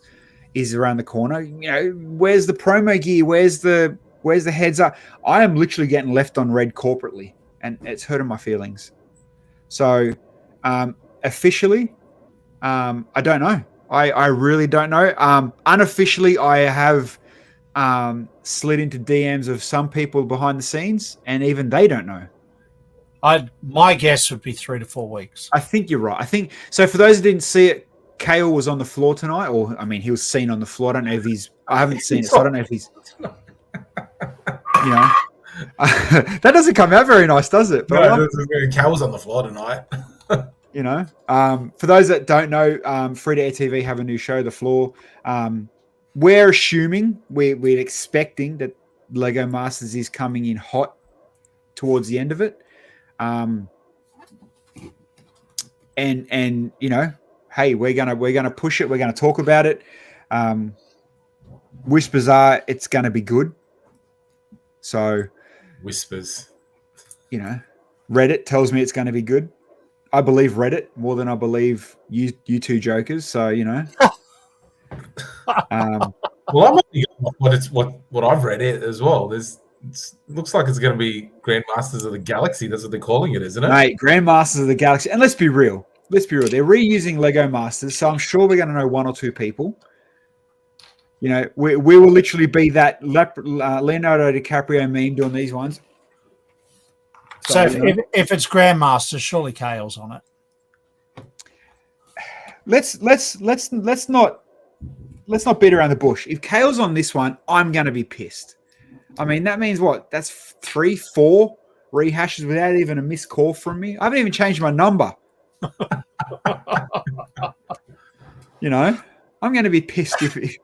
is around the corner. Where's the promo gear? Where's the heads up? I am literally getting left on red corporately, and it's hurting my feelings. So, officially, I don't know. I really don't know. Unofficially, I have slid into DMs of some people behind the scenes, and even they don't know. My guess would be 3 to 4 weeks. I think you're right. I think so. For those who didn't see it, Kale was on the floor tonight, or I mean, he was seen on the floor. I don't know if I haven't seen it, so I don't know if he's. That doesn't come out very nice, does it? But Kale was on the floor tonight. For those that don't know, Free to Air TV have a new show, The Floor. We're assuming, we're expecting that Lego Masters is coming in hot towards the end of it. And hey, we're gonna push it. We're gonna talk about it. Whispers are it's gonna be good. So whispers, Reddit tells me it's gonna be good. I believe Reddit more than I believe you two jokers. So well, I'm only what I've read it as well. It looks like it's going to be Grandmasters of the Galaxy. That's what they're calling it, isn't it? Mate, Grandmasters of the Galaxy. And let's be real. They're reusing Lego Masters, so I'm sure we're going to know one or two people. We will literally be that Leonardo DiCaprio meme doing these ones. So if it's Grandmaster, surely Kale's on it. Let's not beat around the bush. If Kale's on this one, I'm going to be pissed. I mean, that means what? That's 3-4 rehashes without even a missed call from me. I haven't even changed my number. I'm going to be pissed if he,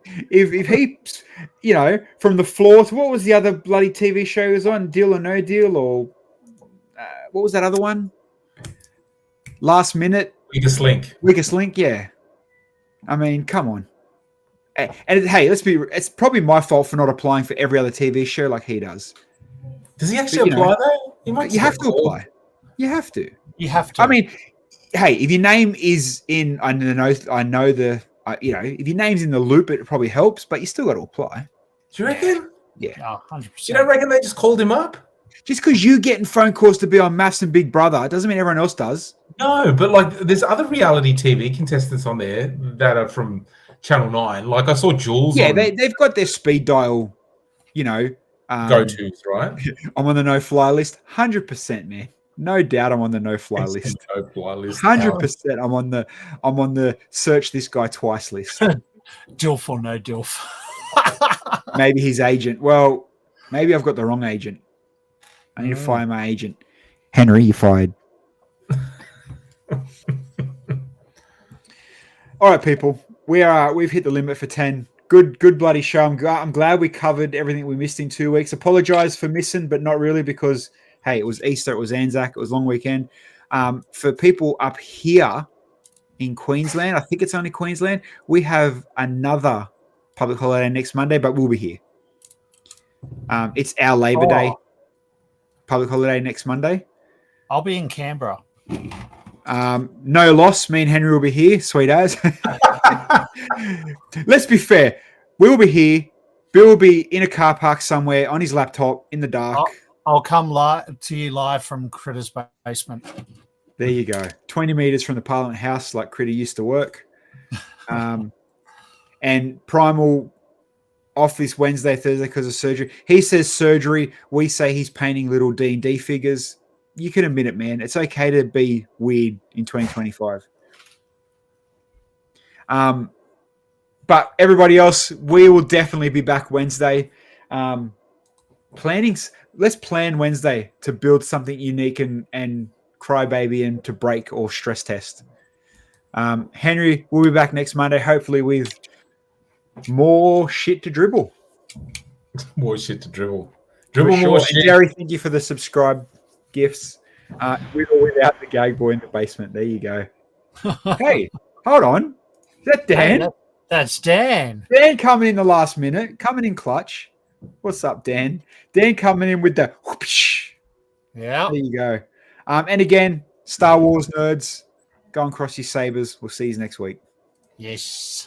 from the floor to what was the other bloody TV show he was on? Deal or No Deal, or what was that other one? Last Minute. Weakest Link. Yeah. I mean, come on. And hey, it's probably my fault for not applying for every other TV show like he does. Does he actually apply though? You have to apply. You have to. I mean, hey, if your name is in, if your name's in the loop, it probably helps, but you still got to apply. Do you reckon? Yeah. Oh, 100%. You don't reckon they just called him up? Just because you getting phone calls to be on Maths and Big Brother doesn't mean everyone else does. No, but there's other reality TV contestants on there that are from Channel 9. Like I saw Jules. Yeah, they've got their speed dial, go-tos, right? I'm on the no-fly list. 100%, man. No doubt I'm on the no-fly list. No-fly list. 100% I'm on the search this guy twice list. Dilf or no Dilf. Maybe his agent. Well, maybe I've got the wrong agent. I need to fire my agent. Henry, you're fired. All right, people. We've hit the limit for 10. Good bloody show. I'm glad we covered everything we missed in 2 weeks. Apologize for missing, but not really, because hey, it was Easter, it was Anzac, it was long weekend. For people up here in Queensland, I think it's only Queensland, we have another public holiday next Monday, but we'll be here. It's our Labor Day public holiday next Monday. I'll be in Canberra. No loss. Me and Henry will be here. Sweet as. Let's be fair. We will be here. Bill will be in a car park somewhere on his laptop in the dark. I'll come to you live from Critter's basement. There you go. 20 meters from the Parliament House, like Critter used to work. And Primal, off this Wednesday, Thursday because of surgery. He says surgery. We say he's painting little D&D figures. You can admit it, man. It's okay to be weird in 2025. But everybody else, we will definitely be back Wednesday. Let's plan Wednesday to build something unique and crybaby and to break or stress test. Henry will be back next Monday, hopefully with more shit to dribble. More shit to dribble. Dribble more more. shit. And Jerry, thank you for the subscribe gifts. With or without the gag boy in the basement. There you go. Hey, hold on. Is that Dan? Hey, that's Dan. Dan coming in the last minute, coming in clutch. What's up, Dan? Dan coming in with the whoosh. Yeah. There you go. And again, Star Wars nerds, go and cross your sabers. We'll see you next week. Yes.